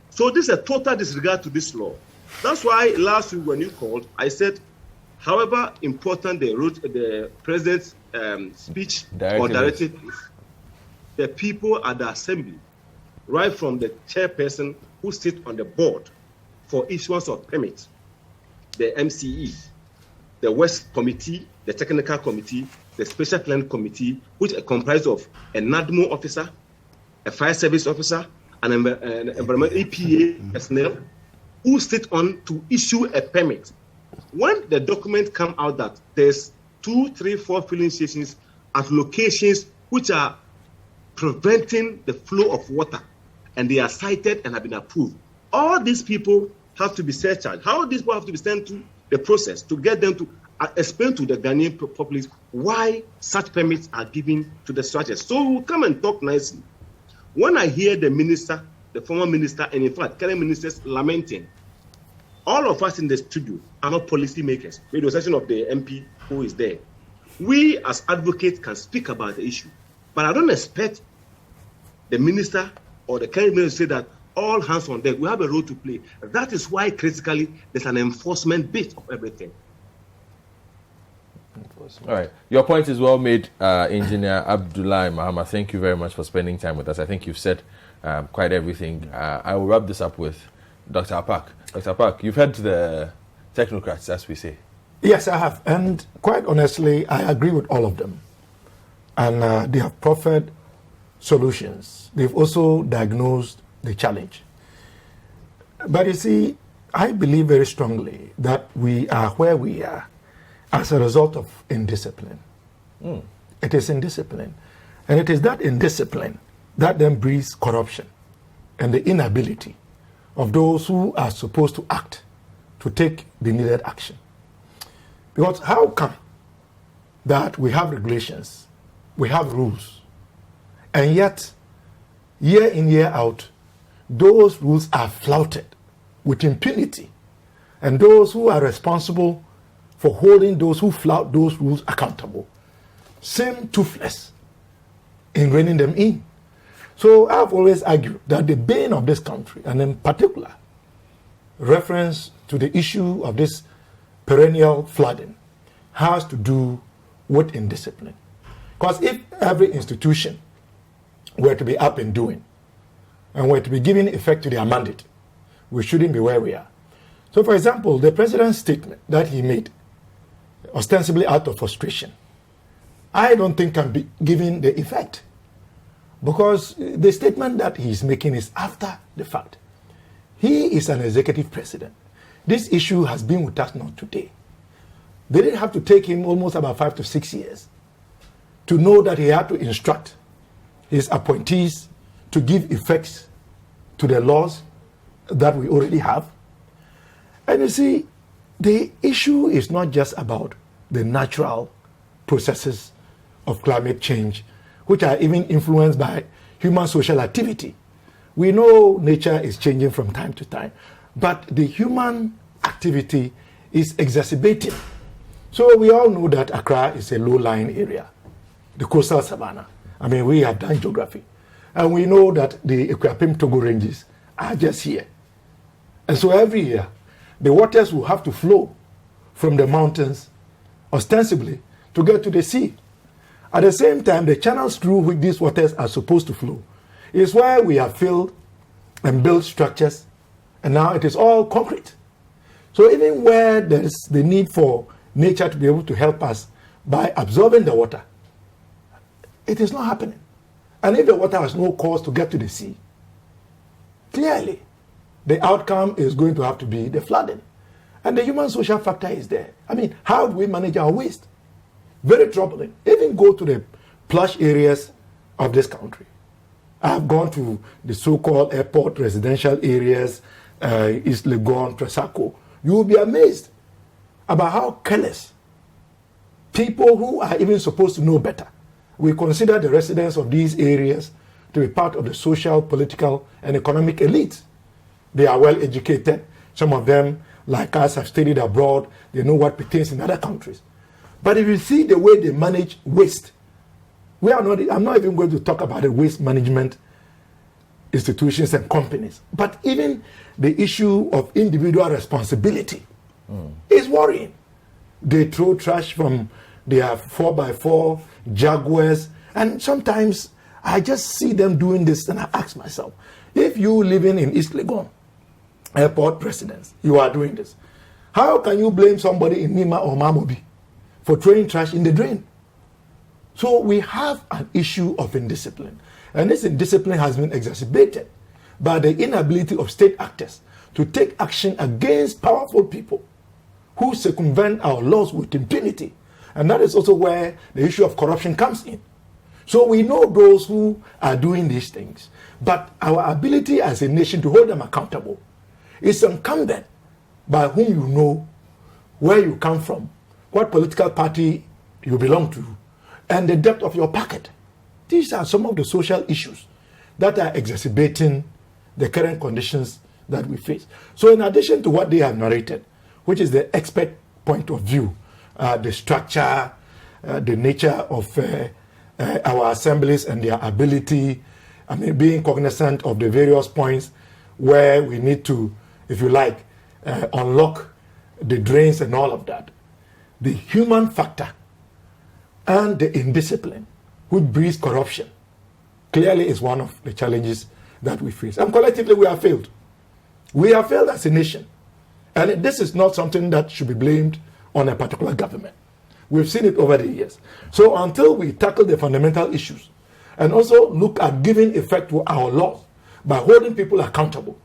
So this is a total disregard to this law. That's why last week when you called, I said, however important the president's speech or directive is, the people at the assembly, right from the chairperson who sits on the board for issuance of permits, the MCE, the West Committee, the Technical Committee, the Special Plan Committee, which are comprised of a NADMO officer, a fire service officer, an environmental EPA personnel who sit on to issue a permit. When the document come out that there's 2, 3, 4 filling stations at locations which are preventing the flow of water, and they are cited and have been approved, all these people have to be surcharged. How these people have to be sent to the process to get them to explain to the Ghanaian populace why such permits are given to the structures. So we'll come and talk nicely. When I hear the minister, the former minister, and in fact, current ministers lamenting, all of us in the studio are not policy makers, with the exception of the MP who is there. We as advocates can speak about the issue, but I don't expect the minister or the current minister to say that all hands on deck, we have a role to play. That is why critically there's an enforcement bit of everything. All right. Your point is well made, Engineer Abdullah Mahama. Thank you very much for spending time with us. I think you've said quite everything. I will wrap this up with Dr. Apak. Dr. Apak, you've heard the technocrats, as we say. Yes, I have. And quite honestly, I agree with all of them. And they have proffered solutions. They've also diagnosed the challenge. But you see, I believe very strongly that we are where we are as a result of indiscipline. It is indiscipline. And it is that indiscipline that then breeds corruption and the inability of those who are supposed to act to take the needed action. Because how come that we have regulations, we have rules, and yet, year in, year out, those rules are flouted with impunity, and those who are responsible for holding those who flout those rules accountable seem toothless in reining them in? So I've always argued that the bane of this country, and in particular, reference to the issue of this perennial flooding, has to do with indiscipline. Because if every institution were to be up and doing, and were to be giving effect to their mandate, we shouldn't be where we are. So, for example, the president's statement that he made, ostensibly out of frustration, I don't think can be given the effect. Because the statement that he's making is after the fact. He is an executive president. This issue has been with us not today. They didn't have to take him almost about 5 to 6 years to know that he had to instruct his appointees to give effects to the laws that we already have. And you see, the issue is not just about the natural processes of climate change, which are even influenced by human social activity. We know nature is changing from time to time, but the human activity is exacerbating. So we all know that Accra is a low-lying area, the coastal savanna. I mean, we have done geography. And we know that the Equapim Togo ranges are just here. And so every year, the waters will have to flow from the mountains, ostensibly, to get to the sea. At the same time, the channels through which these waters are supposed to flow is where we have filled and built structures, and now it is all concrete. So even where there is the need for nature to be able to help us by absorbing the water, it is not happening. And if the water has no course to get to the sea, clearly the outcome is going to have to be the flooding. And the human social factor is there. I mean, how do we manage our waste? Very troubling. Even go to the plush areas of this country. I've gone to the so-called airport residential areas, East Legon, Tresako. You will be amazed about how careless people who are even supposed to know better, we consider the residents of these areas to be part of the social, political, and economic elite. They are well educated. Some of them, like us, have studied abroad. They know what pertains in other countries. But if you see the way they manage waste, I'm not even going to talk about the waste management institutions and companies, but even the issue of individual responsibility is worrying. They throw trash from their 4x4 Jaguars, and sometimes I just see them doing this and I ask myself, if you living in East Legon, airport residence, you are doing this, how can you blame somebody in Nima or Mamobi for throwing trash in the drain? So we have an issue of indiscipline, and this indiscipline has been exacerbated by the inability of state actors to take action against powerful people who circumvent our laws with impunity. And that is also where the issue of corruption comes in. So we know those who are doing these things, but our ability as a nation to hold them accountable is incumbent by whom you know, where you come from, what political party you belong to, and the depth of your pocket. These are some of the social issues that are exacerbating the current conditions that we face. So in addition to what they have narrated, which is the expert point of view, the structure, the nature of our assemblies and their ability, I mean, being cognizant of the various points where we need to, if you like, unlock the drains and all of that. The human factor and the indiscipline, which breeds corruption, clearly is one of the challenges that we face. And collectively, we have failed. We have failed as a nation. And this is not something that should be blamed on a particular government. We've seen it over the years. So until we tackle the fundamental issues and also look at giving effect to our laws by holding people accountable,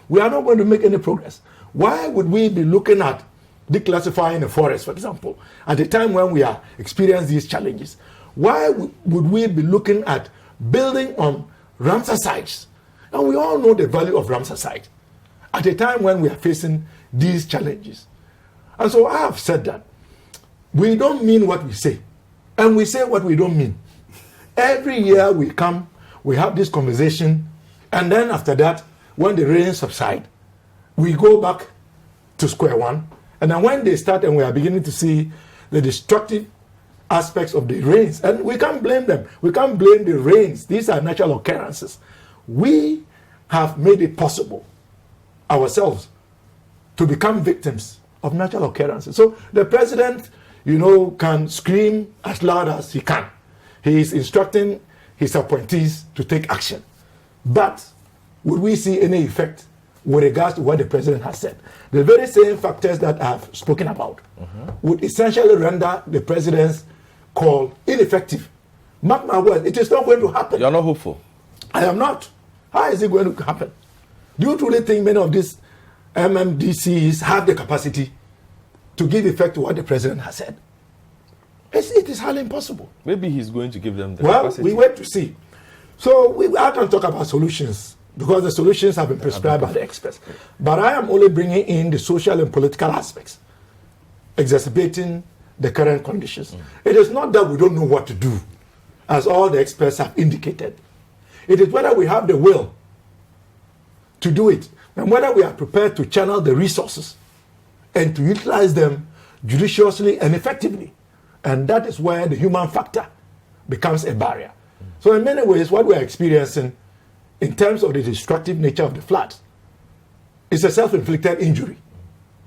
we are not going to make any progress. Why would we be looking at declassifying a forest, for example, at a time when we are experiencing these challenges? Why would we be looking at building on Ramsar sites? And we all know the value of Ramsar sites at a time when we are facing these challenges. And so I have said that we don't mean what we say, and we say what we don't mean. Every year we come, we have this conversation, and then after that, when the rain subside, we go back to square one. And then when they start and we are beginning to see the destructive aspects of the rains. And we can't blame them. We can't blame the rains. These are natural occurrences. We have made it possible ourselves to become victims of natural occurrences. So the president, can scream as loud as he can. He is instructing his appointees to take action. But would we see any effect with regards to what the president has said? The very same factors that I've spoken about would essentially render the president's call ineffective. Mark my words, it is not going to happen. You're not hopeful? I am not. How is it going to happen? Do you truly think many of these MMDCs have the capacity to give effect to what the president has said? It is highly impossible. Maybe he's going to give them the capacity. Well, we wait to see. So I can talk about solutions because the solutions have been prescribed by the experts. But I am only bringing in the social and political aspects, exacerbating the current conditions. It is not that we don't know what to do, as all the experts have indicated. It is whether we have the will to do it and whether we are prepared to channel the resources and to utilize them judiciously and effectively. And that is where the human factor becomes a barrier. So in many ways, what we are experiencing in terms of the destructive nature of the flood is a self-inflicted injury.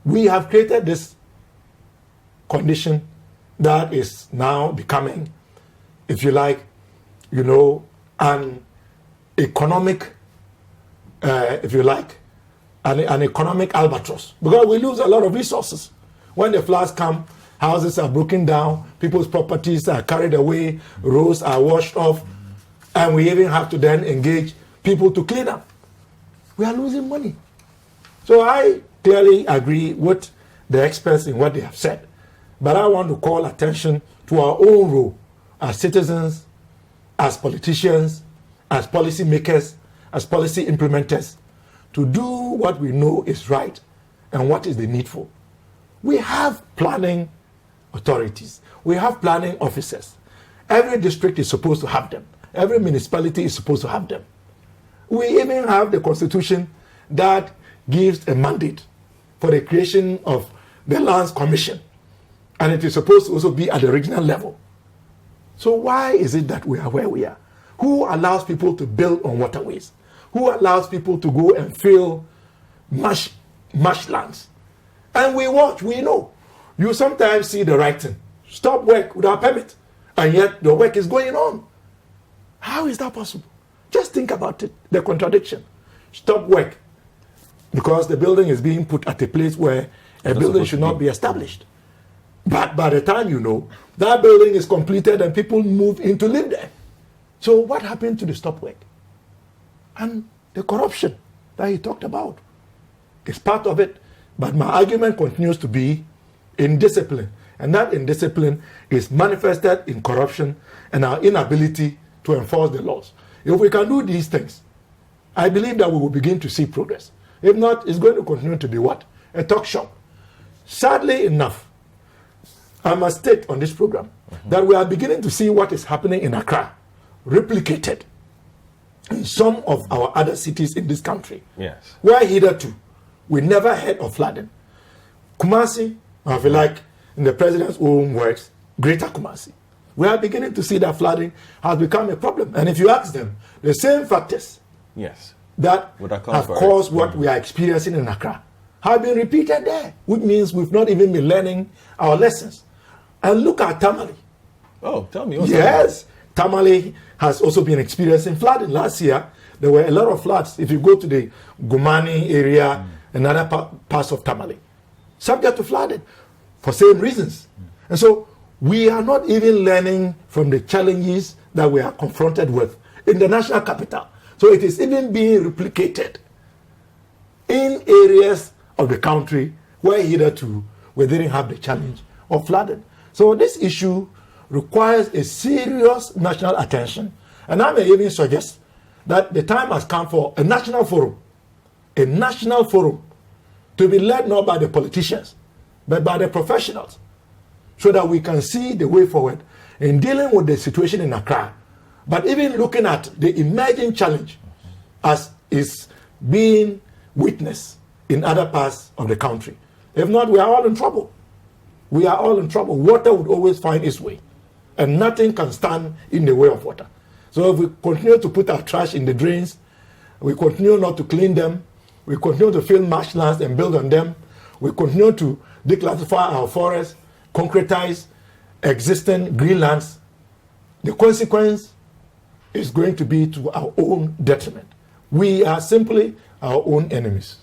We have created this condition that is now becoming, if you like, an economic, an economic albatross. Because we lose a lot of resources. When the floods come, houses are broken down, people's properties are carried away, roads are washed off, and we even have to then engage people to clean up. We are losing money. So I clearly agree with the experts in what they have said. But I want to call attention to our own role as citizens, as politicians, as policy makers, as policy implementers, to do what we know is right and what is the needful. We have planning authorities. We have planning officers. Every district is supposed to have them. Every municipality is supposed to have them. We even have the constitution that gives a mandate for the creation of the Lands Commission. And it is supposed to also be at the regional level. So why is it that we are where we are? Who allows people to build on waterways? Who allows people to go and fill marshlands? And we watch, we know. You sometimes see the writing, stop work without permit, and yet the work is going on. How is that possible? Just think about it, the contradiction. Stop work, because the building is being put at a place where a building should not be established. But by the time that building is completed and people move in to live there. So what happened to the stop work? And the corruption that he talked about is part of it. But my argument continues to be indiscipline. And that indiscipline is manifested in corruption and our inability to enforce the laws. If we can do these things, I believe that we will begin to see progress. If not, it's going to continue to be what? A talk shop. Sadly enough, I must state on this program that we are beginning to see what is happening in Accra replicated in some of our other cities in this country. Yes. Where hitherto we never heard of flooding. Kumasi, I feel like in the president's own words, Greater Kumasi. We are beginning to see that flooding has become a problem. And if you ask them, the same factors that have caused what we are experiencing in Accra have been repeated there, which means we've not even been learning our lessons. And look at Tamale. Oh, tell me. Yes, Tamale has also been experiencing flooding. Last year, there were a lot of floods. If you go to the Gumani area and other parts of Tamale, subject to flooding for same reasons. And so we are not even learning from the challenges that we are confronted with in the national capital. So it is even being replicated in areas of the country where hitherto we didn't have the challenge of flooding. So this issue requires a serious national attention. And I may even suggest that the time has come for a national forum to be led not by the politicians, but by the professionals, so that we can see the way forward in dealing with the situation in Accra, but even looking at the emerging challenge as is being witnessed in other parts of the country. If not, we are all in trouble. We are all in trouble. Water would always find its way. and nothing can stand in the way of water. So if we continue to put our trash in the drains, we continue not to clean them, we continue to fill marshlands and build on them, we continue to declassify our forests, concretize existing greenlands, the consequence is going to be to our own detriment. We are simply our own enemies.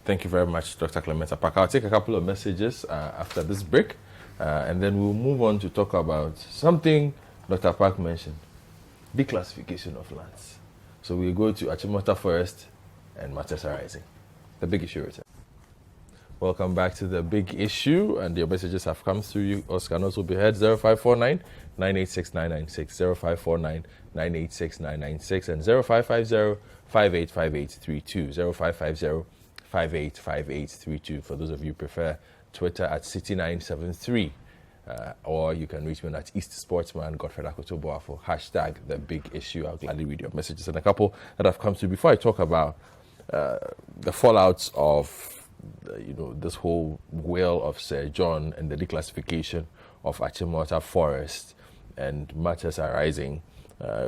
Thank you very much, Dr. Clement Apaka. I'll take a couple of messages after this break, and then we'll move on to talk about something Dr. Park mentioned, declassification of lands. So we'll go to Achimota Forest and matters arising. The big issue return. Welcome back to the big issue, and your messages have come through. You also can also be heard 0549 986 996, 0549 986 996, and 0550 585832, 0550 585832. For those of you who prefer Twitter at City973, or you can reach me at East Sportsman, Godfred Akotoboafo, hashtag the big issue. I'll gladly read your messages, and a couple that have come through. Before I talk about the fallouts of this whole will of Sir John and the declassification of Achimota Forest and matters arising,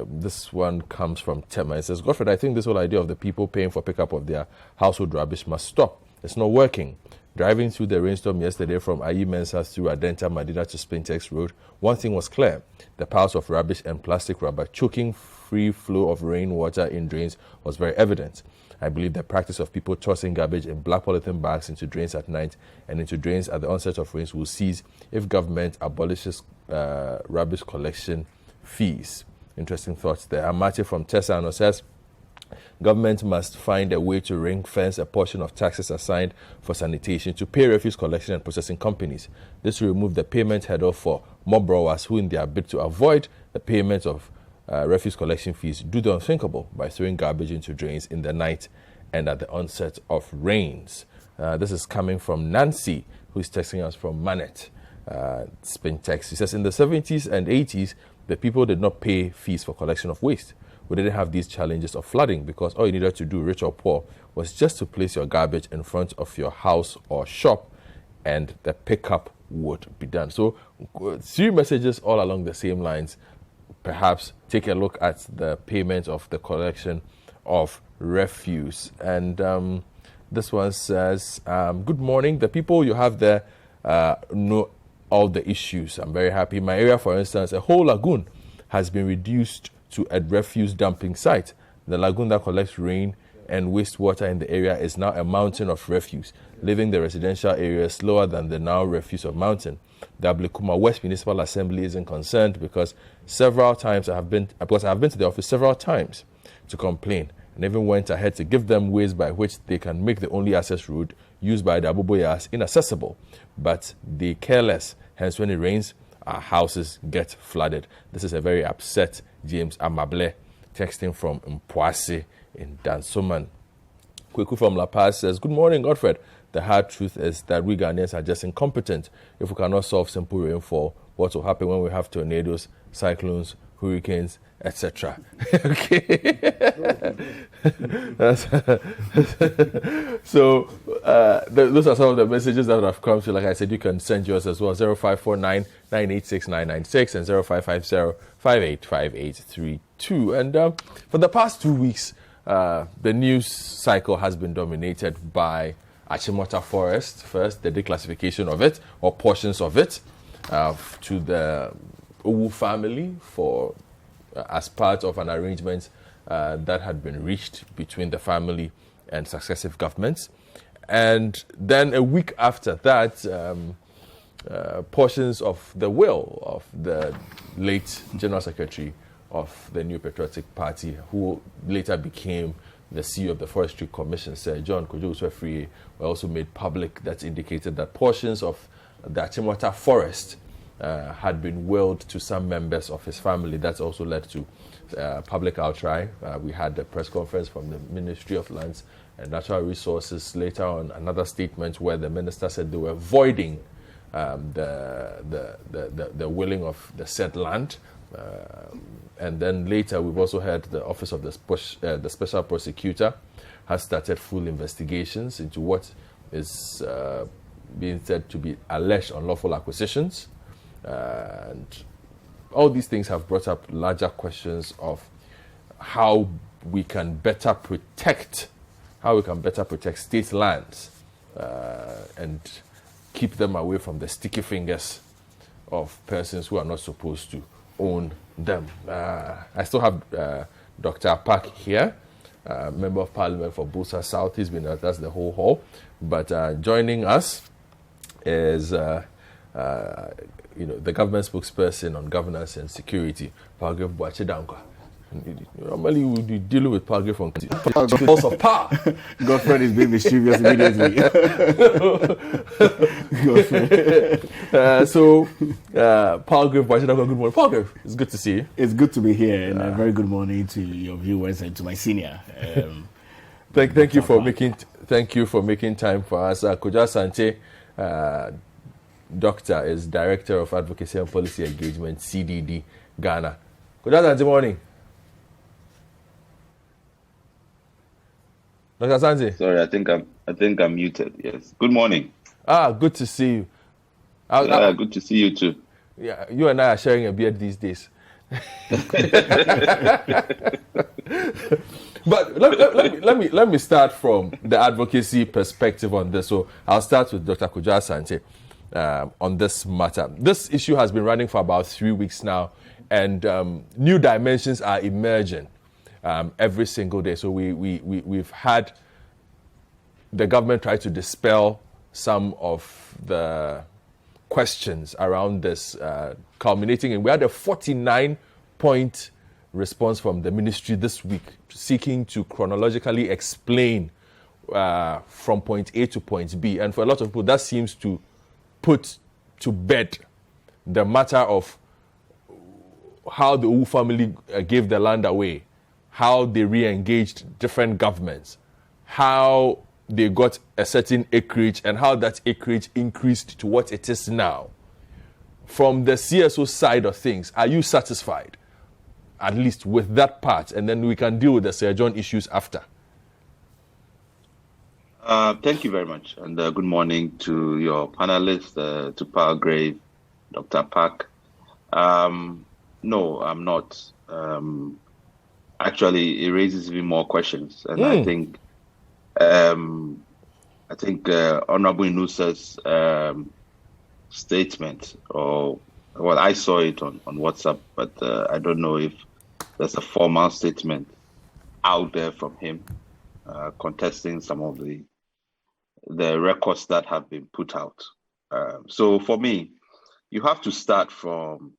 this one comes from Tema. It says, Godfred, I think this whole idea of the people paying for pickup of their household rubbish must stop. It's not working. Driving through the rainstorm yesterday from Ayi Mensah through Adenta Madina to Spintex Road, one thing was clear. The piles of rubbish and plastic rubber choking free flow of rainwater in drains was very evident. I believe the practice of people tossing garbage in black polythene bags into drains at night and into drains at the onset of rains will cease if government abolishes rubbish collection fees. Interesting thoughts there. Amati from Tesano says, government must find a way to ring-fence a portion of taxes assigned for sanitation to pay refuse collection and processing companies. This will remove the payment hurdle for mob brewers who, in their bid to avoid the payment of refuse collection fees, do the unthinkable by throwing garbage into drains in the night and at the onset of rains. This is coming from Nancy, who is texting us from Manet, Spintex. He says, in the 70s and 80s, the people did not pay fees for collection of waste. We didn't have these challenges of flooding because all you needed to do, rich or poor, was just to place your garbage in front of your house or shop and the pickup would be done. So 3 messages all along the same lines. Perhaps take a look at the payment of the collection of refuse. And this one says, good morning. The people you have there know all the issues. I'm very happy. My area, for instance, a whole lagoon has been reduced to a refuse dumping site. The lagoon that collects rain and wastewater in the area is now a mountain of refuse, leaving the residential area slower than the now refuse of mountain. The Ablekuma West Municipal Assembly isn't concerned because several times I have been to the office several times to complain, and even went ahead to give them ways by which they can make the only access route used by the Aboboyas inaccessible. But they care less. Hence, when it rains, our houses get flooded. This is a very upset James Amable, texting from Mpoase in Dansoman. Kweku from La Paz says, good morning, Godfred. The hard truth is that we Ghanaians are just incompetent. If we cannot solve simple rainfall, what will happen when we have tornadoes, cyclones, hurricanes, etc.? Okay. So those are some of the messages that have come through. Like I said, you can send yours as well, 0549 986 996 and 0550 585832. And for the past 2 weeks, the news cycle has been dominated by Achimota Forest. First, the declassification of it, or portions of it, to the Owu family for as part of an arrangement that had been reached between the family and successive governments. And then a week after that, portions of the will of the late General Secretary of the New Patriotic Party, who later became the CEO of the Forestry Commission, Sir John Kojo-Uswefrie, were also made public. That indicated that portions of the Achimota Forest had been willed to some members of his family. That's also led to public outcry. We had a press conference from the Ministry of Lands and Natural Resources later on, another statement where the minister said they were voiding the willing of the said land. And then later we've also heard the Office of the Special Prosecutor has started full investigations into what is being said to be alleged unlawful acquisitions. And all these things have brought up larger questions of how we can better protect state lands and keep them away from the sticky fingers of persons who are not supposed to own them. I still have Dr. Pak here, Member of Parliament for Busa South. He's been that's the whole hall. But joining us is the government spokesperson on governance and security, Pagre Boachidankwa. Normally we be dealing with Pagre from House of Power. Godfred is being mischievous immediately. Pagre Boachidankwa, good morning. Pagre, it's good to see you. It's good to be here, and a very good morning to your viewers and to my senior. Thank you for making time for us. Koja Sante, Doctor, is Director of Advocacy and Policy Engagement, CDD, Ghana. Koja Sante, morning. Dr. Sante. Sorry, I think I'm muted. Yes. Good morning. Good to see you. Good to see you too. Yeah, you and I are sharing a beard these days. But let me start from the advocacy perspective on this. So I'll start with Dr. Koja Sante on this matter. This issue has been running for about 3 weeks now, and new dimensions are emerging every single day. So we've had the government try to dispel some of the questions around this, culminating in we had a 49-point response from the ministry this week, seeking to chronologically explain from point A to point B. And for a lot of people, that seems to put to bed the matter of how the Owu family gave the land away, how they re-engaged different governments, how they got a certain acreage, and how that acreage increased to what it is now. From the CSO side of things, are you satisfied, at least with that part, and then we can deal with the Sir John issues after? Thank you very much, and good morning to your panelists, to Palgrave, Dr. Pak. No, I'm not. Actually, it raises even more questions, and I think Honorable Inusa's statement, I saw it on WhatsApp, but I don't know if there's a formal statement out there from him contesting some of the records that have been put out. So for me, you have to start from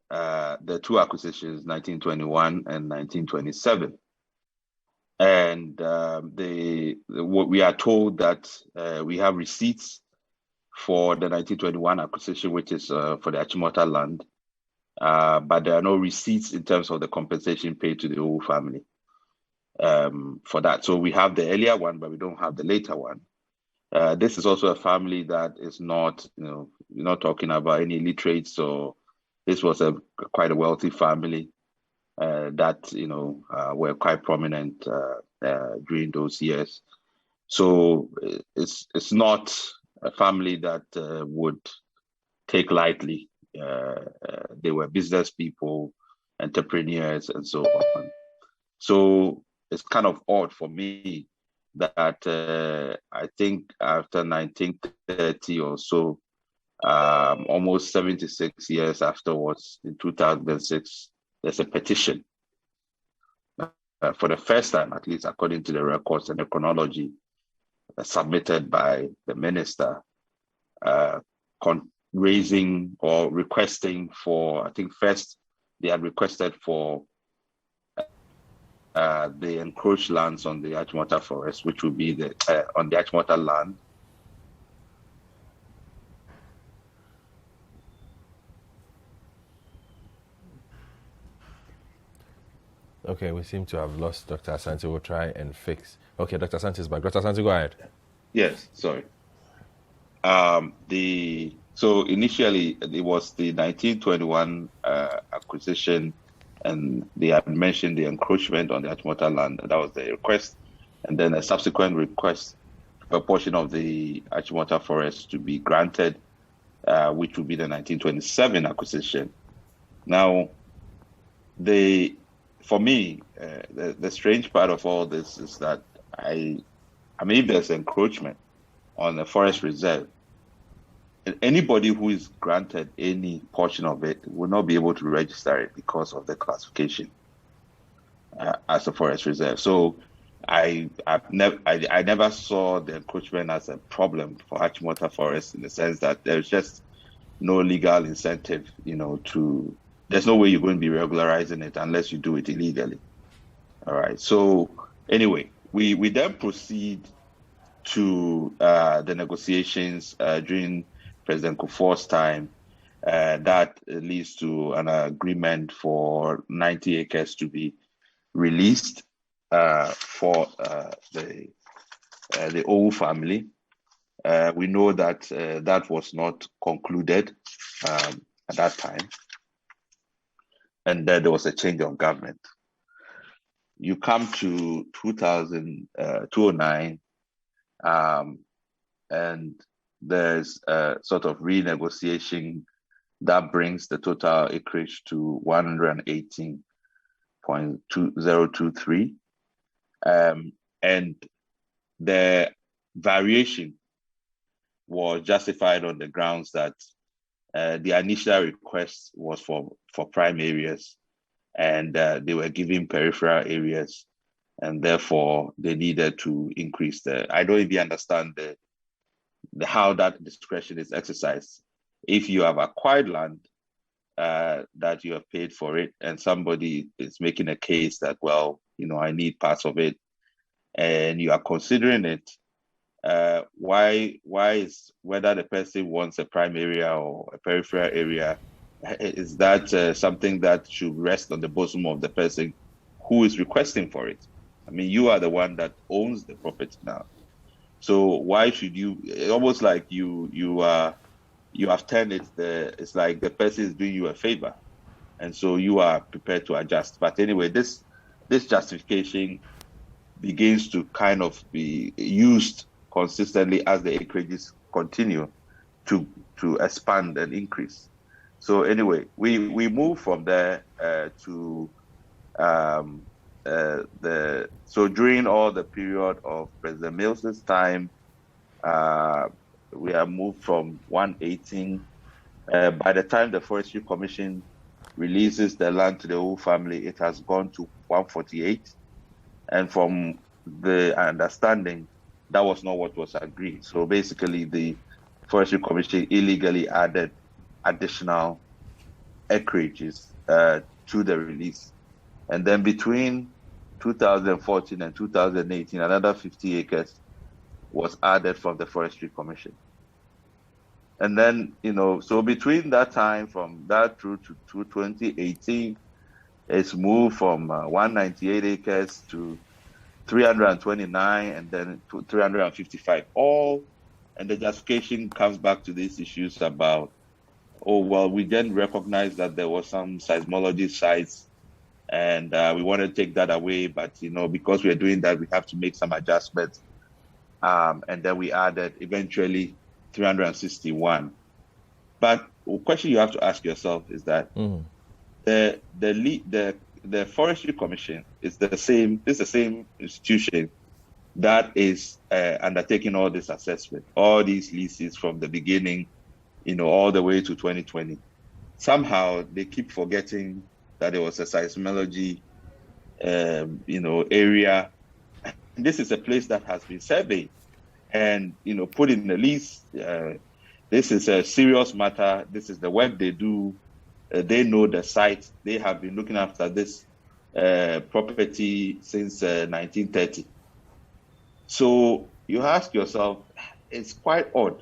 the two acquisitions, 1921 and 1927. And what we are told that we have receipts for the 1921 acquisition, which is for the Achimota land, but there are no receipts in terms of the compensation paid to the Owu family for that. So we have the earlier one, but we don't have the later one. This is also a family that is not, you're not talking about any illiterates, or this was quite a wealthy family that were quite prominent during those years. So it's not a family that would take lightly. They were business people, entrepreneurs, and so on. So it's kind of odd for me that I think after 1930 or so, almost 76 years afterwards, in 2006, there's a petition for the first time, at least according to the records and the chronology, submitted by the minister, raising or requesting for, I think first they had requested for the encroached lands on the Achimota forest, which would be on the Achimota land. Okay, we seem to have lost Dr. Asante. We'll try and fix. Okay, Dr. Asante is back. Dr. Asante, go ahead. Yes, sorry. So initially it was the 1921 acquisition, and they had mentioned the encroachment on the Achimota land. That was the request, and then a subsequent request for a portion of the Achimota forest to be granted, which would be the 1927 acquisition. Now, for me, the strange part of all this is that I mean, if there's encroachment on a forest reserve, anybody who is granted any portion of it will not be able to register it because of the classification as a forest reserve. So I never saw the encroachment as a problem for Achimota Forest, in the sense that there's just no legal incentive, there's no way you're going to be regularizing it unless you do it illegally. All right. So anyway, we then proceed to the negotiations during President Kufuor's time. That leads to an agreement for 90 acres to be released for the Owu family. We know that that was not concluded at that time, and then there was a change of government. You come to 2009, and there's a sort of renegotiation that brings the total acreage to 118.2023. And the variation was justified on the grounds that the initial request was for prime areas, and they were given peripheral areas, and therefore they needed to increase I don't even understand how that discretion is exercised. If you have acquired land that you have paid for it, and somebody is making a case that, well, I need parts of it, and you are considering it, why is whether the person wants a prime area or a peripheral area, is that something that should rest on the bosom of the person who is requesting for it? I mean, you are the one that owns the property now. So why should you? Almost like you have turned it. It's like the person is doing you a favor, and so you are prepared to adjust. But anyway, this justification begins to kind of be used consistently as the acreages continue to expand and increase. So anyway, we move from there to so during all the period of President Mills's time, we have moved from 118. By the time the Forestry Commission releases the land to the Owu family, it has gone to 148. And from the understanding, that was not what was agreed. So basically, the Forestry Commission illegally added additional acreages to the release. And then between 2014 and 2018, another 50 acres was added from the Forestry Commission. And then, so between that time, from that through to 2018, it's moved from 198 acres to 329 and then to 355. And the justification comes back to these issues about, we then recognize that there was some seismology sites, and we want to take that away, but because we are doing that, we have to make some adjustments. And then we added eventually 361. But the question you have to ask yourself is that the Forestry Commission is the same institution that is undertaking all this assessment, all these leases from the beginning, all the way to 2020. Somehow they keep forgetting that there was a seismology, area. This is a place that has been surveyed and, put in the lease. This is a serious matter. This is the work they do. They know the site. They have been looking after this property since 1930. So you ask yourself, it's quite odd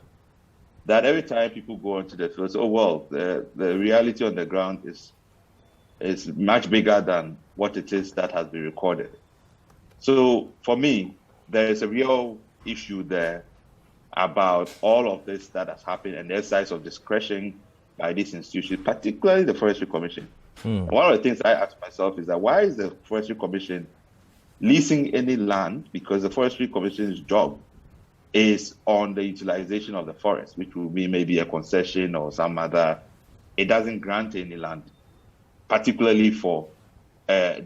that every time people go onto the field, the reality on the ground is much bigger than what it is that has been recorded. So for me, there is a real issue there about all of this that has happened and the exercise of discretion by this institution, particularly the Forestry Commission. One of the things I ask myself is that why is the Forestry Commission leasing any land? Because the Forestry Commission's job is on the utilization of the forest, which will be maybe a concession or some other. It doesn't grant any land. particularly for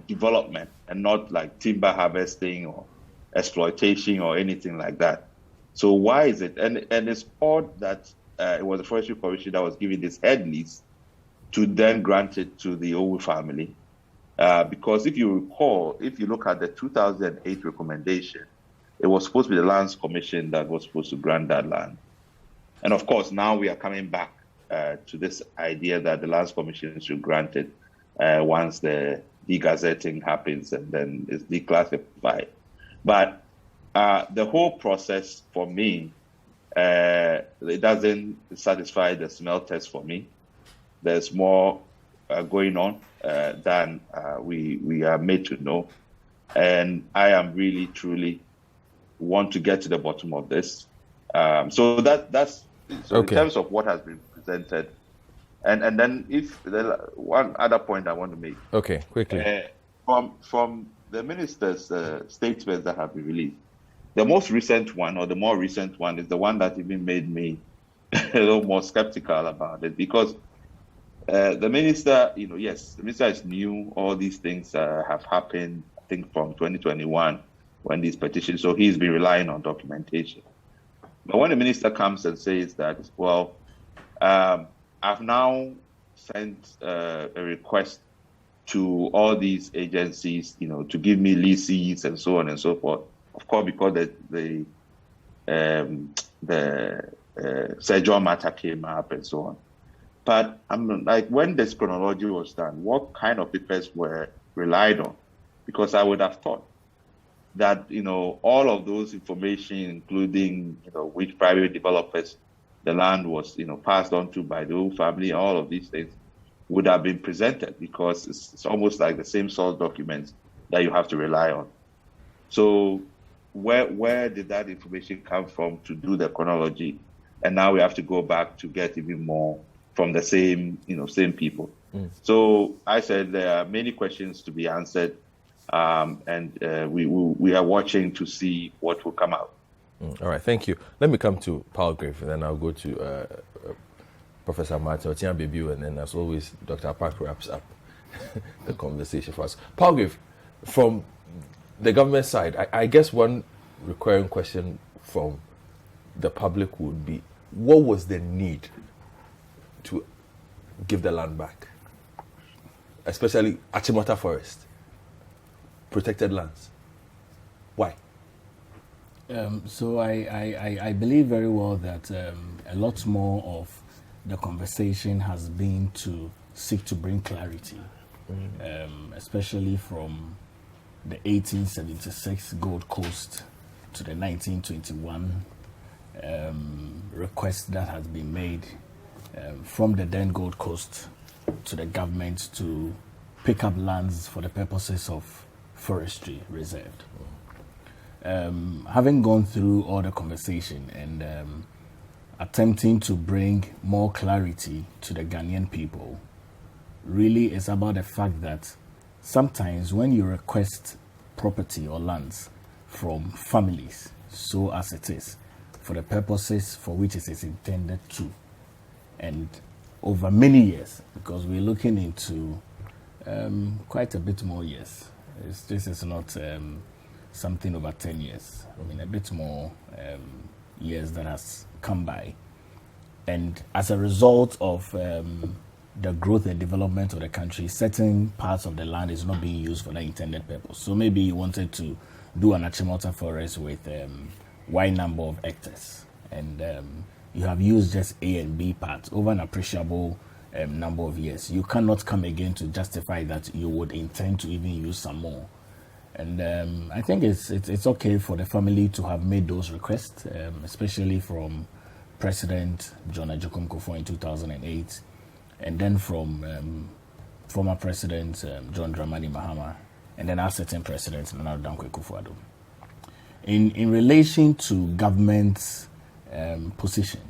development and not like timber harvesting or exploitation or anything like that. So why is it? And it's odd that it was the Forestry Commission that was giving this head lease to then grant it to the Owu family. Because if you recall, if you look at the 2008 recommendation, it was supposed to be the Lands Commission that was supposed to grant that land. And of course, now we are coming back to this idea that the Lands Commission should grant it once the degazetting happens and then it's declassified. But the whole process for me, it doesn't satisfy the smell test for me. There's more going on than we are made to know. And I am really, truly want to get to the bottom of this. So that's okay. In terms of what has been presented. And then if one other point I want to make. Okay, quickly. From the minister's statements that have been released, the most recent one, or the more recent one, is the one that even made me a little more skeptical about it, because the minister, yes, the minister is new. All these things have happened, I think, from 2021 when these petitions, so he's been relying on documentation. But when the minister comes and says that, well, I've now sent a request to all these agencies, to give me leases and so on and so forth. Of course, because the Sir John matter came up and so on. But I'm like, when this chronology was done, what kind of papers were relied on? Because I would have thought that, all of those information, including, which private developers the land was, passed on to by the whole family, all of these things would have been presented, because it's almost like the same source documents that you have to rely on. So where did that information come from to do the chronology? And now we have to go back to get even more from the same people. So I said there are many questions to be answered, and we are watching to see what will come out. All right, thank you. Let me come to Palgrave, and then I'll go to Professor Martin Otian Bebu, and then, as always, Dr. Park wraps up the conversation for us. Palgrave, from the government side, I guess one recurring question from the public would be, what was the need to give the land back? Especially Achimota Forest, protected lands. Why? So I believe very well that a lot more of the conversation has been to seek to bring clarity, especially from the 1876 Gold Coast to the 1921 request that has been made from the then Gold Coast to the government to pick up lands for the purposes of forestry reserved. Having gone through all the conversation and attempting to bring more clarity to the Ghanaian people, really is about the fact that sometimes when you request property or lands from families, so as it is, for the purposes for which it is intended to, and over many years, because we're looking into quite a bit more years. This is not something over 10 years. I mean, a bit more years that has come by. And as a result of the growth and development of the country, certain parts of the land is not being used for the intended purpose. So maybe you wanted to do an Achimota forest with Y number of hectares, and you have used just A and B parts over an appreciable number of years. You cannot come again to justify that you would intend to even use some more. And I think it's okay for the family to have made those requests, especially from President John Ajako Kufuor in 2008, and then from former President John Dramani Mahama, and then our certain President Nana Dankwa Akufo-Addo. In relation to government's position,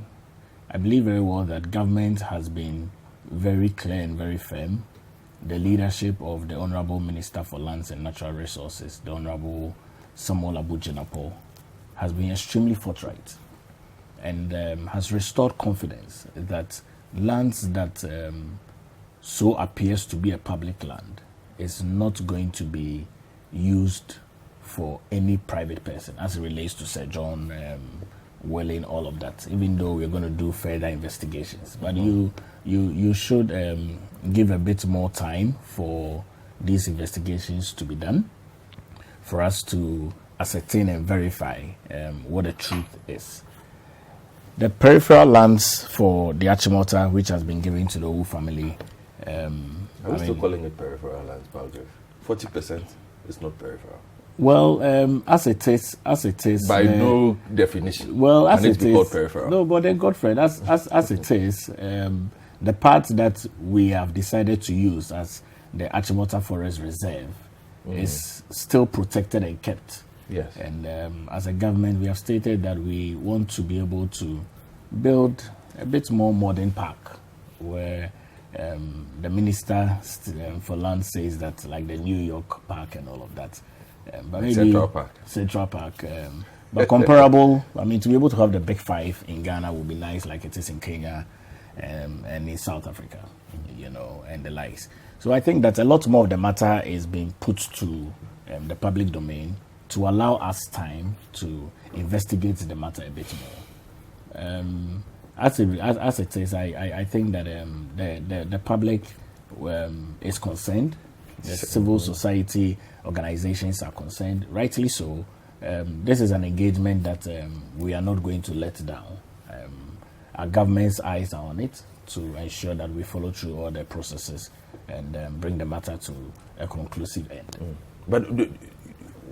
I believe very well that government has been very clear and very firm. The leadership of the Honorable Minister for Lands and Natural Resources, the Honorable Samuel Abu-Jinapor, has been extremely forthright and has restored confidence that lands that so appears to be a public land is not going to be used for any private person as it relates to Sir John, Welling, all of that, even though we're going to do further investigations. But you should give a bit more time for these investigations to be done, for us to ascertain and verify what the truth is. The peripheral lands for the Achimota, which has been given to the Wu family. Are we still calling it peripheral lands, Balgrave? 40% is not peripheral. Well, as it is, by no definition. Well, as can it be is, called peripheral? No, but then Godfred, as it is, the part that we have decided to use as the Achimota Forest Reserve is still protected and kept. Yes. And as a government, we have stated that we want to be able to build a bit more modern park, where the minister for land says that, like the New York Park and all of that. But maybe Central Park. But comparable, I mean, to be able to have the big five in Ghana would be nice, like it is in Kenya and in South Africa, you know, and the likes. So I think that a lot more of the matter is being put to the public domain to allow us time to investigate the matter a bit more. As it is, I think that the public is concerned. The civil society organizations are concerned, rightly so. This is an engagement that we are not going to let down. Our government's eyes are on it to ensure that we follow through all the processes and bring the matter to a conclusive end. But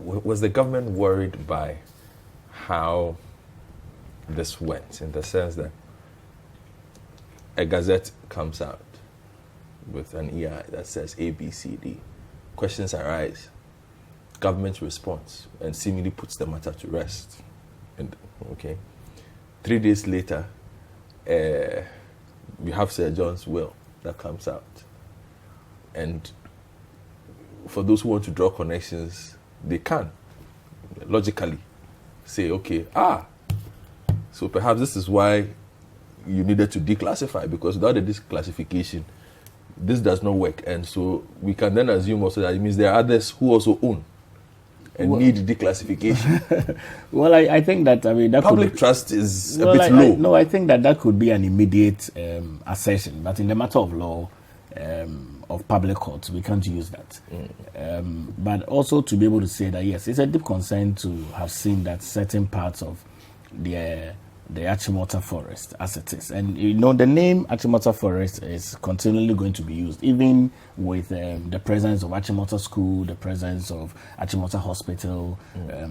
was the government worried by how this went, in the sense that a gazette comes out with an EI that says A, B, C, D, questions arise, government response, and seemingly puts the matter to rest? And 3 days later, we have Sir John's will that comes out, and for those who want to draw connections, they can logically say, so perhaps this is why you needed to declassify, because without the declassification, this does not work. And so we can then assume also that it means there are others who also own and need declassification. Well, I think that, that public trust is a bit low. I think that could be an immediate assertion, but in the matter of law, of public courts, we can't use that. But also to be able to say that, yes, it's a deep concern to have seen that certain parts of the Achimota Forest as it is. And the name Achimota Forest is continually going to be used, even with the presence of Achimota School, the presence of Achimota Hospital,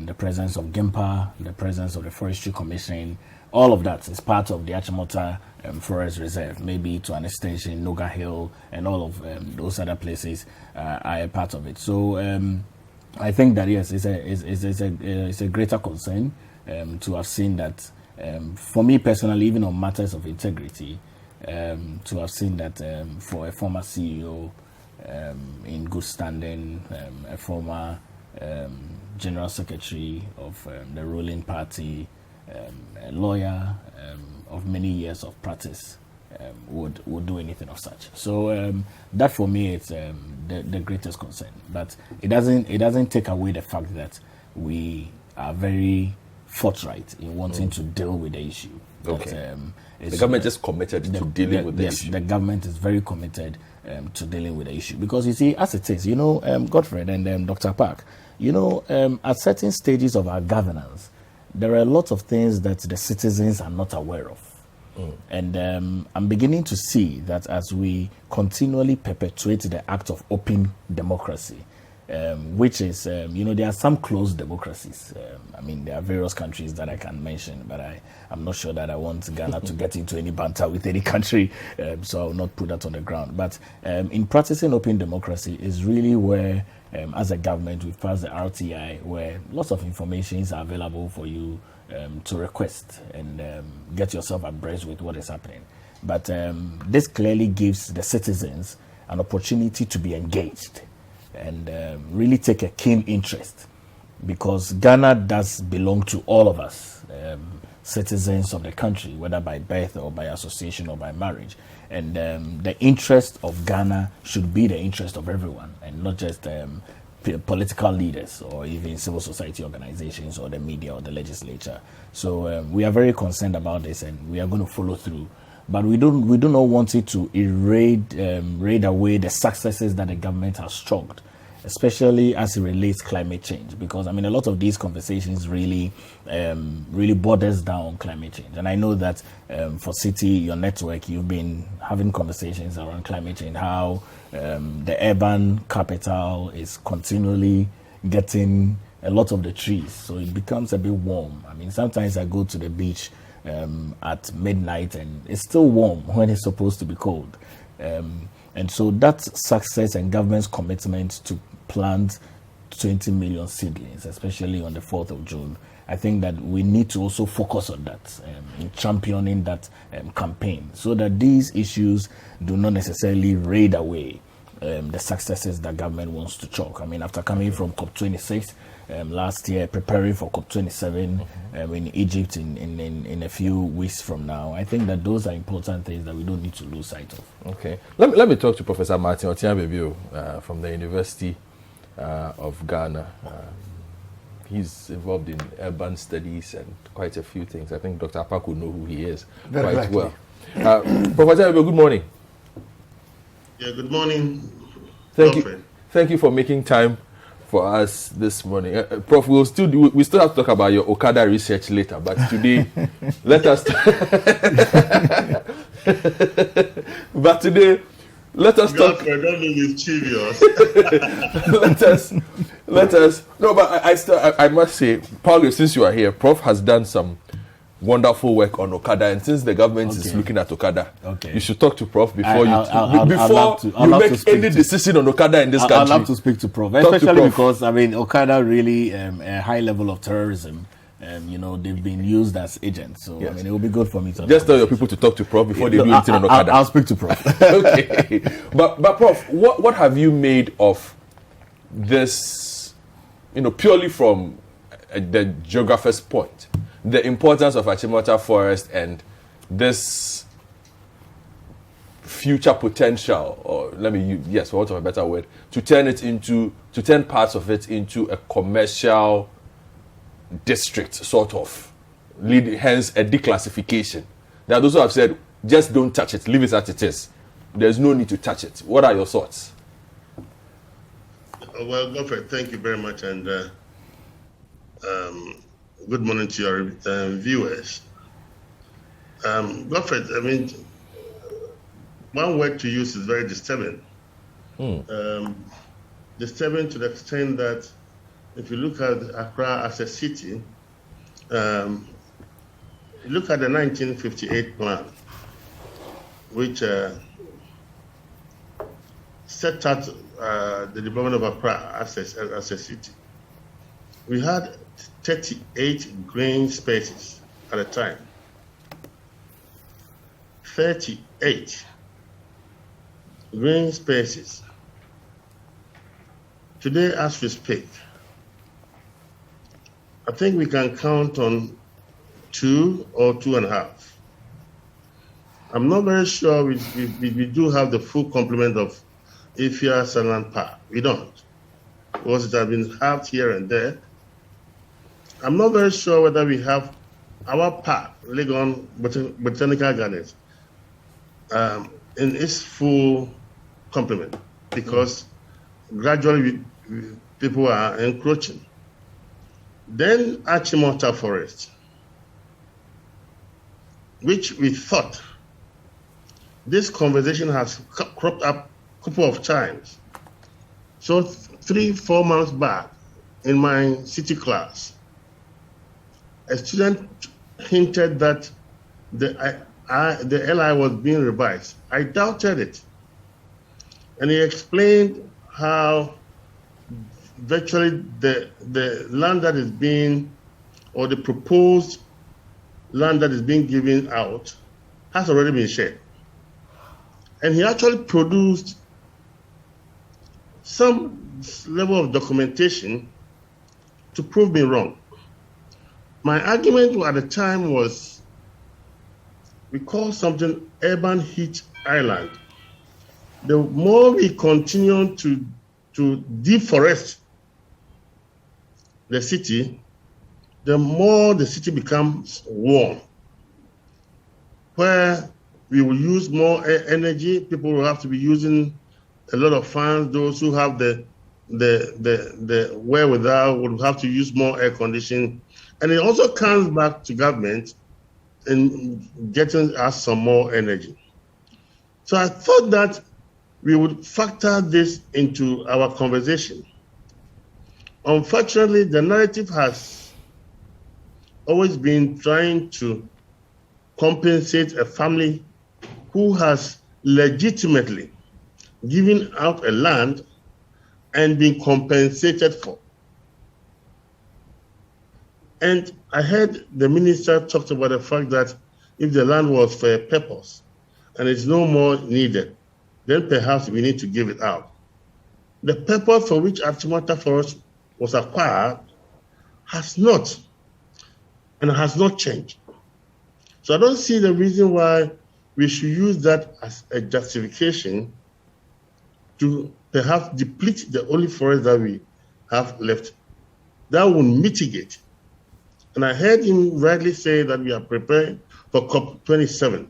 the presence of GIMPA, the presence of the Forestry Commission. All of that is part of the Achimota Forest Reserve, maybe to an extension, Noga Hill, and all of those other places are a part of it. So I think that, yes, it's a greater concern to have seen that. For me personally, even on matters of integrity, to have seen that for a former CEO in good standing, a former general secretary of the ruling party, a lawyer of many years of practice, would do anything of such. So that for me is the greatest concern. But it doesn't take away the fact that we are very forthright in wanting to deal with the issue. The government is committed to dealing with the issue. The government is very committed to dealing with the issue, because you see, as it is, Godfred and Dr. Park, at certain stages of our governance, there are a lot of things that the citizens are not aware of. And I'm beginning to see that as we continually perpetuate the act of open democracy, which is, there are some closed democracies. There are various countries that I can mention, but I'm not sure that I want Ghana to get into any banter with any country, so I will not put that on the ground. But in practicing open democracy is really where, as a government, we've passed the RTI, where lots of information are available for you to request and get yourself abreast with what is happening. But this clearly gives the citizens an opportunity to be engaged and really take a keen interest, because Ghana does belong to all of us. citizens of the country, whether by birth or by association or by marriage. And the interest of Ghana should be the interest of everyone, and not just political leaders or even civil society organizations or the media or the legislature. So we are very concerned about this, and we are going to follow through. But we do not want it to erode away the successes that the government has struck, especially as it relates climate change. Because I mean, a lot of these conversations really borders down on climate change. And I know that for City, your network, you've been having conversations around climate change, how the urban capital is continually getting a lot of the trees, so it becomes a bit warm. I mean, sometimes I go to the beach at midnight and it's still warm when it's supposed to be cold. And so that success and government's commitment to plant 20 million seedlings, especially on the 4th of June, I think that we need to also focus on that, in championing that campaign, so that these issues do not necessarily raid away the successes that government wants to chalk. I mean, after coming from COP26 last year, preparing for COP27 in Egypt in a few weeks from now, I think that those are important things that we don't need to lose sight of. Okay. Let me talk to Professor Martin Otiabebio from the University of Ghana. He's involved in urban studies and quite a few things. I think Dr. Apak will know who he is quite well. Professor Abel, good morning. Yeah, good morning. Thank you for making time for us this morning. Prof, we still have to talk about your Okada research later, but today, let us talk. I don't mean it's trivial. let us. No, but I must say, Paulo, since you are here, Prof has done some wonderful work on Okada, and since the government is looking at Okada, you should talk to Prof before you make any decision on Okada in this country. I'd love to speak to Prof, especially because I mean Okada really a high level of terrorism. They've been used as agents, so I mean it will be good for me to just tell your people to talk to Prof before they do anything on Okada. I'll speak to Prof. Okay, but Prof, what have you made of this? Purely from the geographer's point, the importance of Achimota Forest and this future potential, or for want of a better word, to turn parts of it into a commercial district, sort of, hence a declassification. There are those who have said, just don't touch it, leave it as it is. There's no need to touch it. What are your thoughts? Well, Godfrey, thank you very much, and good morning to your viewers. Godfrey, I mean, one word to use is very disturbing. Disturbing to the extent that if you look at Accra as a city, you look at the 1958 plan, which set out the development of Accra as a city. We had 38 green spaces at a time. 38 green spaces. Today, as we speak, I think we can count on 2 or 2.5. I'm not very sure we do have the full complement of Ifia Sanland Park. We don't, because it has been halved here and there. I'm not very sure whether we have our park, Legon Botanical Gardens, in its full complement, because gradually people are encroaching. Then Achimota Forest, which we thought this conversation has cropped up a couple of times. So 3-4 months back in my city class, a student hinted that the LI was being revised. I doubted it. And he explained how virtually the land that is being, or the proposed land that is being given out, has already been shared. And he actually produced some level of documentation to prove me wrong. My argument at the time was we call something urban heat island. The more we continue to deforest the city, the more the city becomes warm, where we will use more energy. People will have to be using a lot of fans. Those who have the wherewithal would have to use more air conditioning. And it also comes back to government in getting us some more energy. So I thought that we would factor this into our conversation. Unfortunately, the narrative has always been trying to compensate a family who has legitimately given out a land and been compensated for. And I heard the minister talked about the fact that if the land was for a purpose and it's no more needed, then perhaps we need to give it out. The purpose for which Achimota Forest was acquired has not changed. So I don't see the reason why we should use that as a justification to perhaps deplete the only forest that we have left. That will mitigate. And I heard him rightly say that we are preparing for COP27.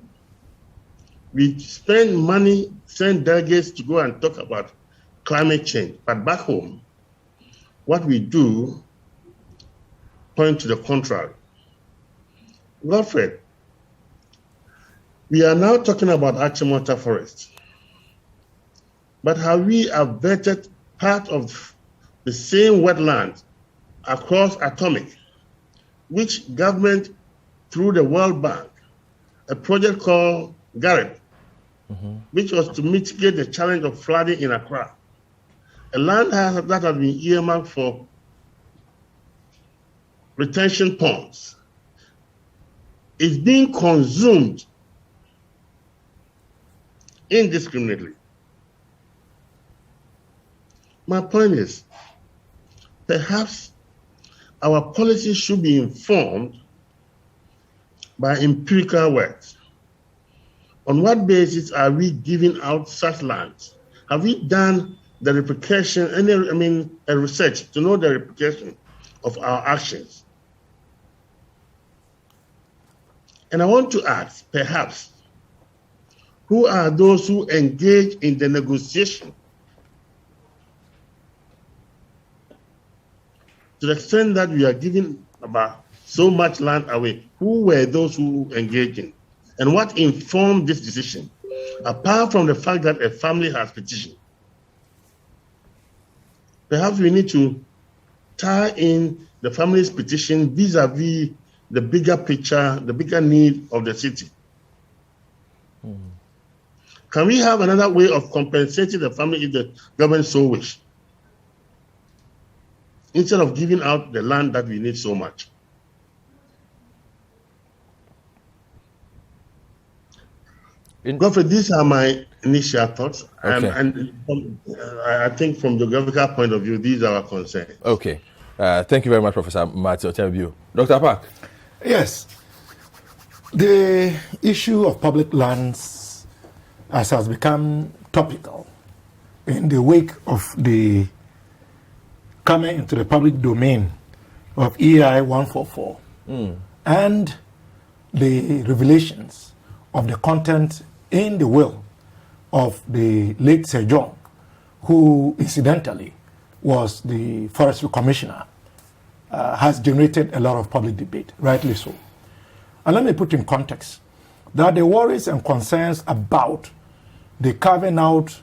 We spend money, send delegates to go and talk about climate change. But back home, what we do point to the contrary. Godfred, we are now talking about Achimota Forest. But have we averted part of the same wetland across Atomic, which government, through the World Bank, a project called Garrett, which was to mitigate the challenge of flooding in Accra, a land that has been earmarked for retention ponds, is being consumed indiscriminately. My point is, perhaps our policy should be informed by empirical works. On what basis are we giving out such lands? Have we done the replication, a research to know the replication of our actions? And I want to ask, perhaps, who are those who engage in the negotiation? To the extent that we are giving about so much land away, who were those who engaged in? And what informed this decision? Apart from the fact that a family has petitioned, perhaps we need to tie in the family's petition vis-a-vis the bigger picture, the bigger need of the city. Can we have another way of compensating the family if the government so wish, instead of giving out the land that we need so much? Godfrey, these are my initial thoughts. Okay. And I think from the geographical point of view, these are our concerns. Okay. Thank you very much, Professor Matthew Otembiu. Dr. Park. Yes. The issue of public lands has become topical in the wake of the coming into the public domain of EI 144 and the revelations of the content in the will of the late Sir John, who incidentally was the forestry commissioner, has generated a lot of public debate, rightly so. And let me put in context that the worries and concerns about the carving out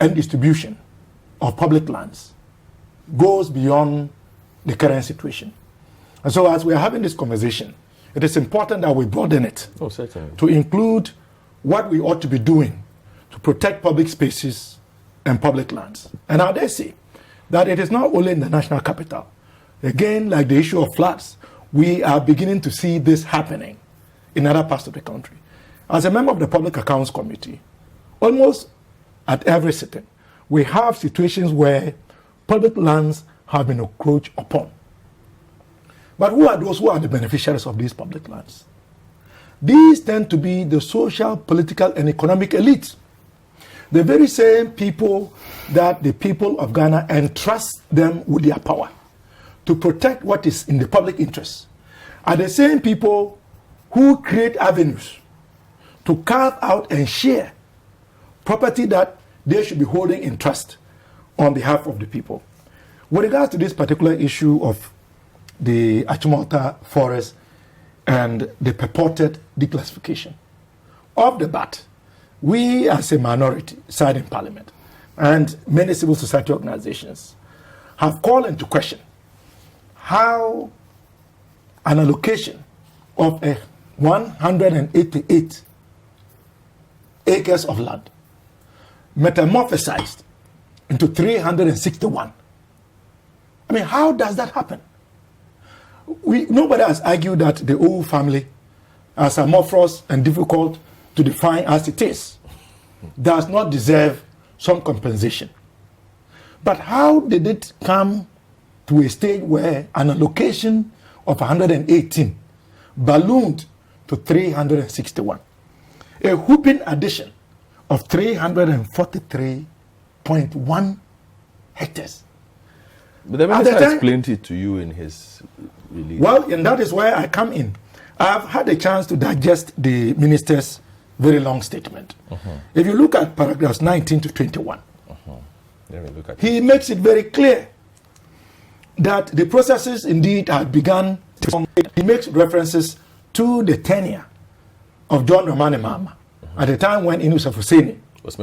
and distribution of public lands goes beyond the current situation. And so as we are having this conversation, it is important that we broaden it to include what we ought to be doing to protect public spaces and public lands. And I dare say that it is not only in the national capital. Again, like the issue of floods, we are beginning to see this happening in other parts of the country. As a member of the Public Accounts Committee, almost at every sitting, we have situations where public lands have been encroached upon. But who are those who are the beneficiaries of these public lands? These tend to be the social, political, and economic elites. The very same people that the people of Ghana entrust them with their power to protect what is in the public interest are the same people who create avenues to carve out and share property that they should be holding in trust on behalf of the people. With regards to this particular issue of the Achimota forest and the purported declassification, off the bat, we as a minority side in parliament and many civil society organizations have called into question how an allocation of 188 acres of land metamorphosized into 361. I mean, how does that happen? Nobody has argued that the Owu family, as amorphous and difficult to define as it is, does not deserve some compensation. But how did it come to a stage where an allocation of 118 ballooned to 361? A whooping addition of 343.1 hectares. But the minister explained it to you in his release. Well, and that is where I come in. I've had a chance to digest the minister's very long statement. If you look at paragraphs 19 to 21, Let me look at he makes it very clear that the processes indeed had begun. He makes references to the tenure of John Dramani Mahama at the time when Inusa Fuseni was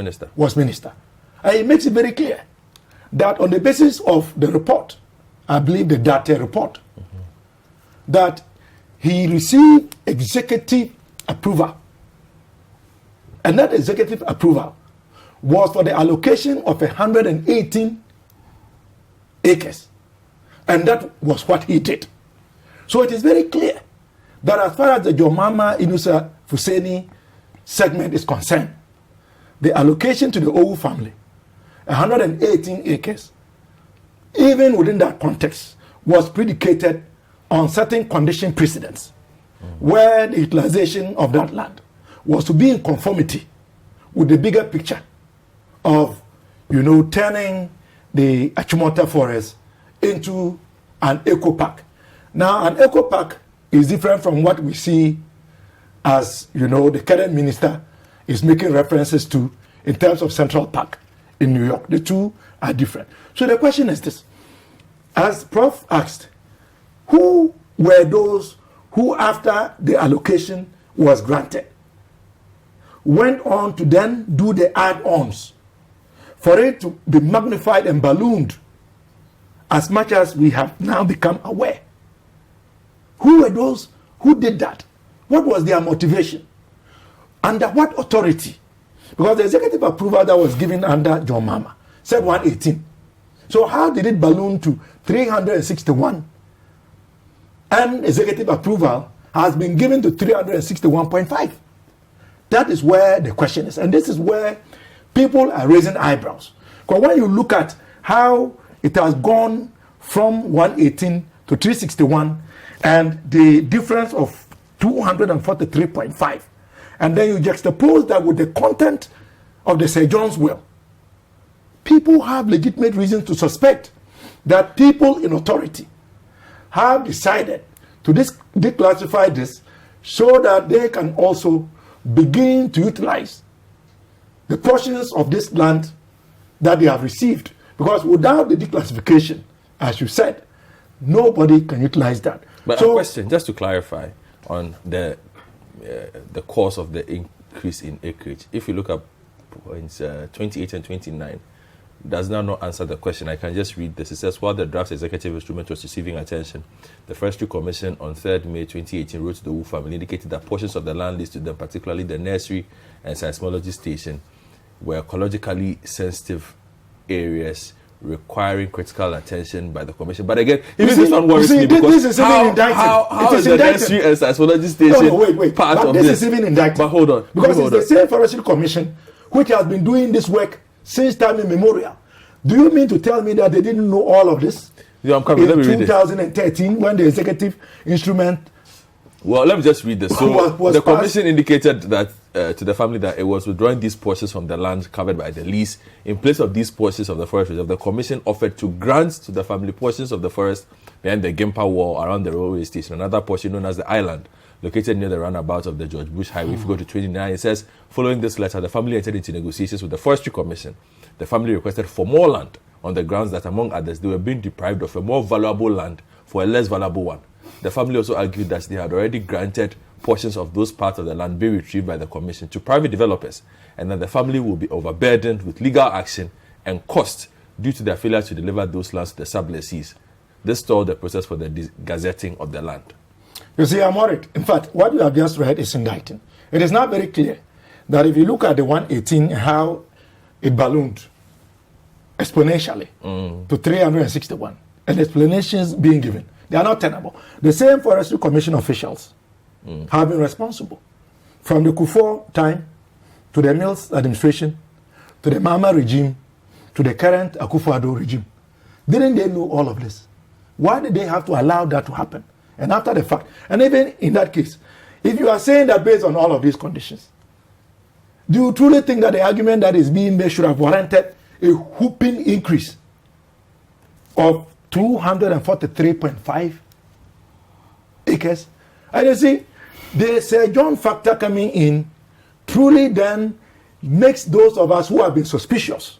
minister. And he makes it very clear that on the basis of the report, I believe the data report, that he received executive approval. And that executive approval was for the allocation of 118 acres. And that was what he did. So it is very clear that as far as the Jomama Inusa Fuseni segment is concerned, the allocation to the Owu family, 118 acres, even within that context, was predicated on certain condition precedents, where the utilization of that land was to be in conformity with the bigger picture of, turning the Achimota forest into an eco park. Now, an eco park is different from what we see as, the current minister is making references to in terms of Central Park in New York. The two are different. So the question is this. As Prof asked, who were those who, after the allocation was granted, went on to then do the add-ons for it to be magnified and ballooned as much as we have now become aware? Who were those who did that? What was their motivation? Under what authority? Because the executive approval that was given under John Mahama said 118. So how did it balloon to 361? And executive approval has been given to 361.5. That is where the question is. And this is where people are raising eyebrows. Because when you look at how it has gone from 118 to 361 and the difference of 243.5, and then you juxtapose that with the content of the Sir John's will, people have legitimate reasons to suspect that people in authority have decided to declassify this so that they can also begin to utilize the portions of this land that they have received. Because without the declassification, as you said, nobody can utilize that. But a question, just to clarify on the cause of the increase in acreage. If you look at points 28 and 29, does now not answer the question. I can just read this. It says, while the draft executive instrument was receiving attention, the Forestry Commission on 3rd May 2018 wrote to the Owu family, indicated that portions of the land leased to them, particularly the nursery and seismology station, were ecologically sensitive areas requiring critical attention by the Commission. But again, even this one worries me because this is even indicted. How is the nursery and seismology station wait. part but of this? This is even indicted. But hold on. Because it's the same Forestry Commission which has been doing this work since time immemorial. Do you mean to tell me that they didn't know all of this? Yeah, I'm coming. Let me in read it. 2013 when the executive instrument. Well, let me just read this. So was the passed. commission indicated that to the family that it was withdrawing these portions from the land covered by the lease. In place of these portions of the forest reserve, the commission offered to grant to the family portions of the forest behind the Gimpa wall around the railway station, another portion known as the island, located near the roundabout of the George Bush Highway. If you go to 29, it says, following this letter, the family entered into negotiations with the Forestry Commission. The family requested for more land on the grounds that, among others, they were being deprived of a more valuable land for a less valuable one. The family also argued that they had already granted portions of those parts of the land being retrieved by the commission to private developers, and that the family will be overburdened with legal action and cost due to their failure to deliver those lands to the sub-lessees. This stalled the process for the gazetting of the land. You see, I'm worried. In fact, what you have just read is indicting. It is not very clear that if you look at the 118, how it ballooned exponentially to 361, and explanations being given, they are not tenable. The same Forestry Commission officials have been responsible from the Kufuor time to the Mills administration to the Mama regime to the current Akufo-Addo regime. Didn't they know all of this? Why did they have to allow that to happen? And after the fact, and even in that case, if you are saying that based on all of these conditions, do you truly think that the argument that is being made should have warranted a whooping increase of 243.5 acres? And you see, the Sir John factor coming in truly then makes those of us who have been suspicious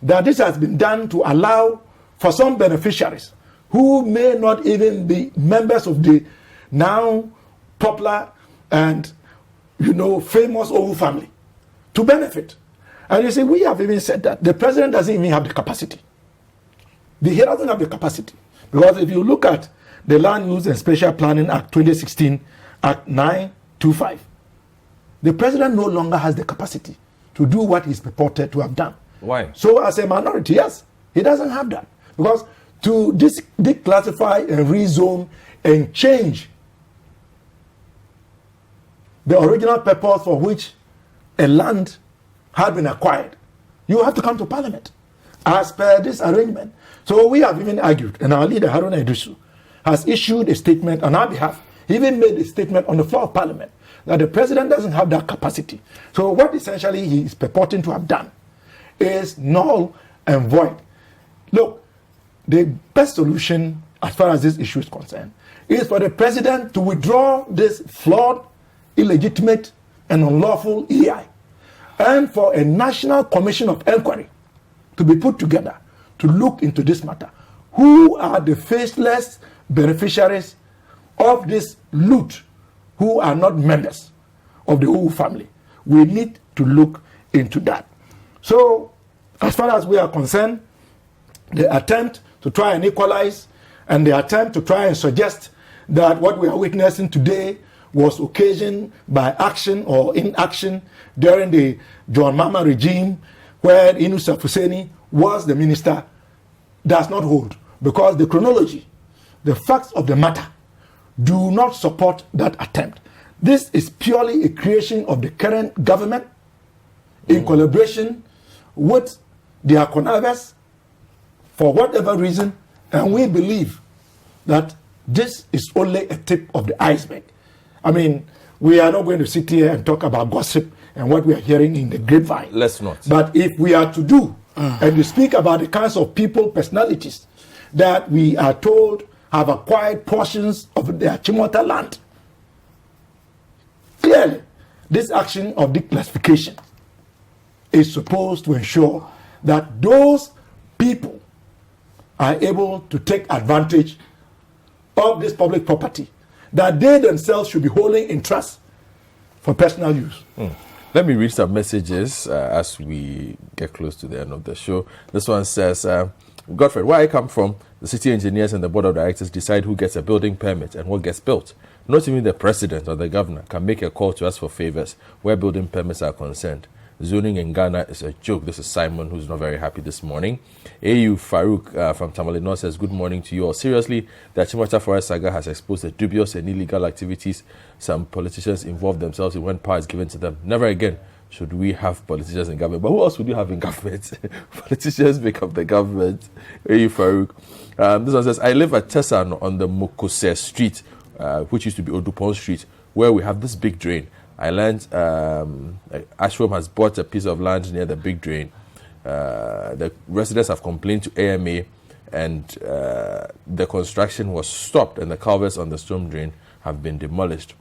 that this has been done to allow for some beneficiaries who may not even be members of the now popular and famous Owu family to benefit. And you see, we have even said that the president doesn't even have the capacity. He doesn't have the capacity. Because if you look at the Land Use and Spatial Planning Act 2016, Act 925, the president no longer has the capacity to do what he's purported to have done. Why? So as a minority, yes, he doesn't have that. Because to declassify and rezone and change the original purpose for which a land had been acquired, you have to come to parliament as per this arrangement. So we have even argued, and our leader Haruna Iddrisu has issued a statement on our behalf. He even made a statement on the floor of parliament that the president doesn't have that capacity. So what essentially he is purporting to have done is null and void. Look, the best solution as far as this issue is concerned is for the president to withdraw this flawed, illegitimate, and unlawful EI, and for a national commission of inquiry to be put together to look into this matter. Who are the faceless beneficiaries of this loot who are not members of the Owu family? We need to look into that. So, as far as we are concerned, the attempt to try and equalize and the attempt to try and suggest that what we are witnessing today was occasioned by action or inaction during the John Mahama regime where Inusa Fuseni was the minister does not hold, because the chronology, the facts of the matter do not support that attempt. This is purely a creation of the current government in collaboration with their connivers for whatever reason, and we believe that this is only a tip of the iceberg. I mean, we are not going to sit here and talk about gossip and what we are hearing in the grapevine. Let's not. But if we are to do, and we speak about the kinds of people, personalities, that we are told have acquired portions of the Achimota land, clearly, this action of declassification is supposed to ensure that those people are able to take advantage of this public property that they themselves should be holding in trust for personal use. Let me read some messages as we get close to the end of the show. This one says, Godfred, where I come from, the city engineers and the board of directors decide who gets a building permit and what gets built. Not even the president or the governor can make a call to us for favors where building permits are concerned. Zoning in Ghana is a joke. This is Simon, who's not very happy this morning. AU Farouk from Tamale North says, good morning to you all. Seriously, the Achimota Forest Saga has exposed the dubious and illegal activities some politicians involve themselves in when power is given to them. Never again should we have politicians in government? But who else would you have in government? Politicians make up the government. Hey, Farouk. This one says, I live at Tessan on the Mokose Street, which used to be Odupon Street, where we have this big drain. I learned Ashram has bought a piece of land near the big drain. The residents have complained to AMA, and the construction was stopped, and the culverts on the storm drain have been demolished.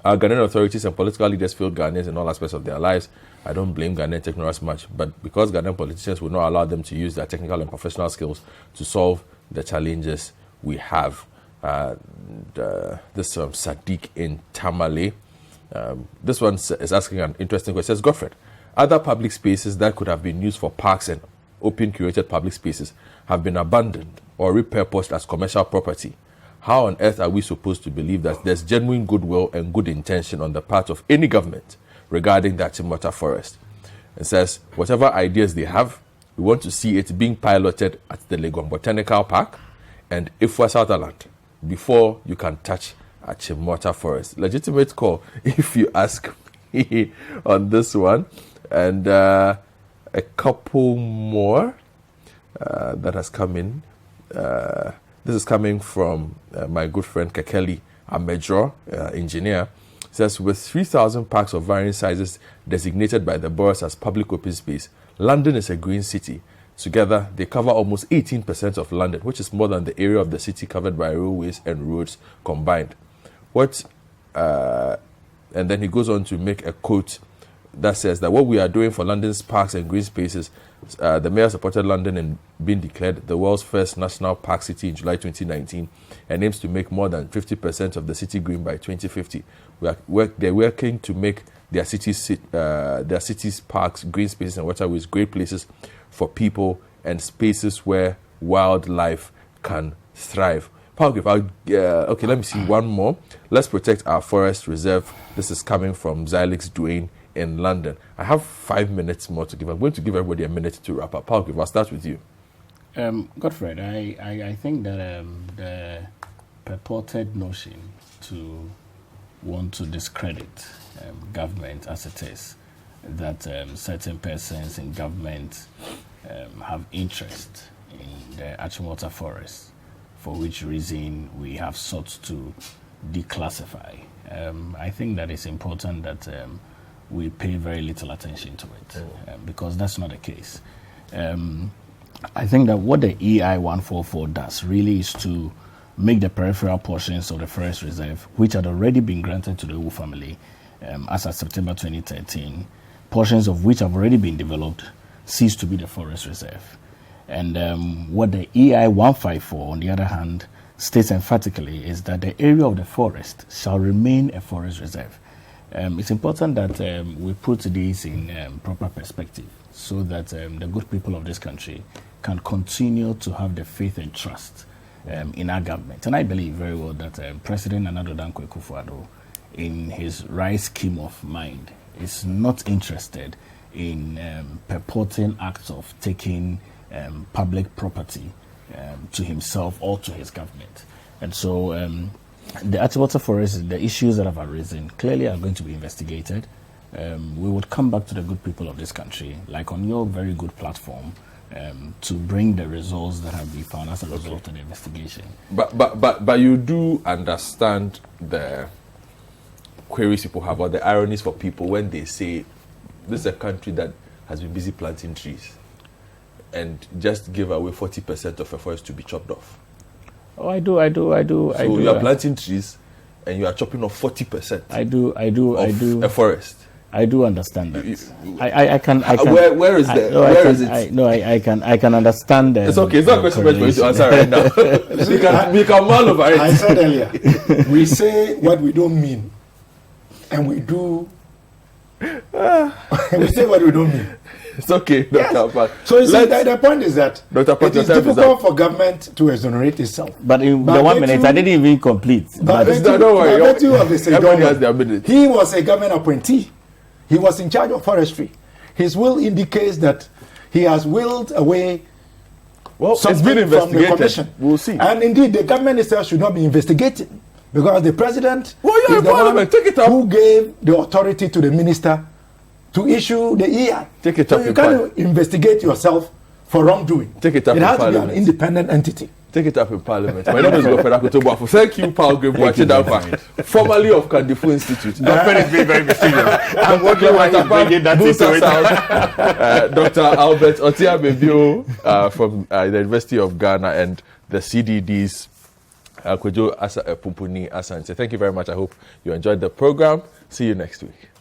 Our Ghanaian authorities and political leaders failed Ghanaians in all aspects of their lives. I don't blame Ghanaian technocrats much, but because Ghanaian politicians will not allow them to use their technical and professional skills to solve the challenges we have. This Sadiq in Tamale. This one is asking an interesting question. It says, Godfred, other public spaces that could have been used for parks and open curated public spaces have been abandoned or repurposed as commercial property. How on earth are we supposed to believe that there's genuine goodwill and good intention on the part of any government regarding the Achimota forest? It says, whatever ideas they have, we want to see it being piloted at the Legon Botanical Park and Ifwa Sutherland before you can touch Achimota forest. Legitimate call, if you ask me on this one. And a couple more that has come in. This is coming from my good friend Kekeli Amedro, engineer. It says, with 3,000 parks of varying sizes designated by the boroughs as public open space, London is a green city. Together, they cover almost 18% of London, which is more than the area of the city covered by railways and roads combined. And then he goes on to make a quote that says that what we are doing for London's parks and green spaces, the mayor supported London in being declared the world's first national park city in July 2019 and aims to make more than 50% of the city green by 2050. They're working to make their cities, parks, green spaces and waterways great places for people and spaces where wildlife can thrive. Okay, let me see one more. Let's protect our forest reserve. This is coming from Xylix Duane in London. I have 5 minutes more to give. I'm going to give everybody a minute to wrap up. I'll start with you. Godfred, I think that the purported notion to want to discredit government as it is, that certain persons in government have interest in the Achimota forest, for which reason we have sought to declassify. I think that it's important that we pay very little attention to it, because that's not the case. I think that what the EI 144 does really is to make the peripheral portions of the forest reserve, which had already been granted to the Wu family as of September 2013, portions of which have already been developed, cease to be the forest reserve. And what the EI 154, on the other hand, states emphatically is that the area of the forest shall remain a forest reserve. It's important that we put this in proper perspective so that the good people of this country can continue to have the faith and trust in our government. And I believe very well that President Nana Addo Dankwa Akufo-Addo, in his right scheme of mind, is not interested in purporting acts of taking public property to himself or to his government. And so the Achimota forest, the issues that have arisen clearly are going to be investigated. We would come back to the good people of this country, like on your very good platform, to bring the results that have been found as a result of the investigation. But you do understand the queries people have, or the ironies for people when they say this is a country that has been busy planting trees and just give away 40% of a forest to be chopped off. Oh, I do. So you are planting trees and you are chopping off 40%. I do. A forest. I do understand that. I can. Where is that? Where is it? I can understand that. It's okay. It's not a question for you to answer right now. we can mull over it. I said earlier, we say what we don't mean, and we do. We say what we don't mean. It's okay, Dr. Pat. So the point is that it is difficult for government to exonerate itself. But in the 1 minute, I didn't even complete. Don't worry. Everybody has their minute. He was a government appointee. He was in charge of forestry. His will indicates that he has willed away it's been investigated. From the commission. We'll see. And indeed, the government itself should not be investigated, because the president is the one who gave the authority to the minister to issue the EI. Take it so up you in can't investigate yourself for wrongdoing. Take it up It in has to be an Parliament. independent entity. Take it up in Parliament. My name is Godfred Akotobuafo. Thank you, Paul Grebu, formerly of Kandifo Institute. Godfred is being very mysterious. I'm wondering why he's bringing that into it. Dr. Albert Otia Bebio from the University of Ghana and the CDD's Kwejo Pumpuni Asante. Thank you very much. I hope you enjoyed the program. See you next week.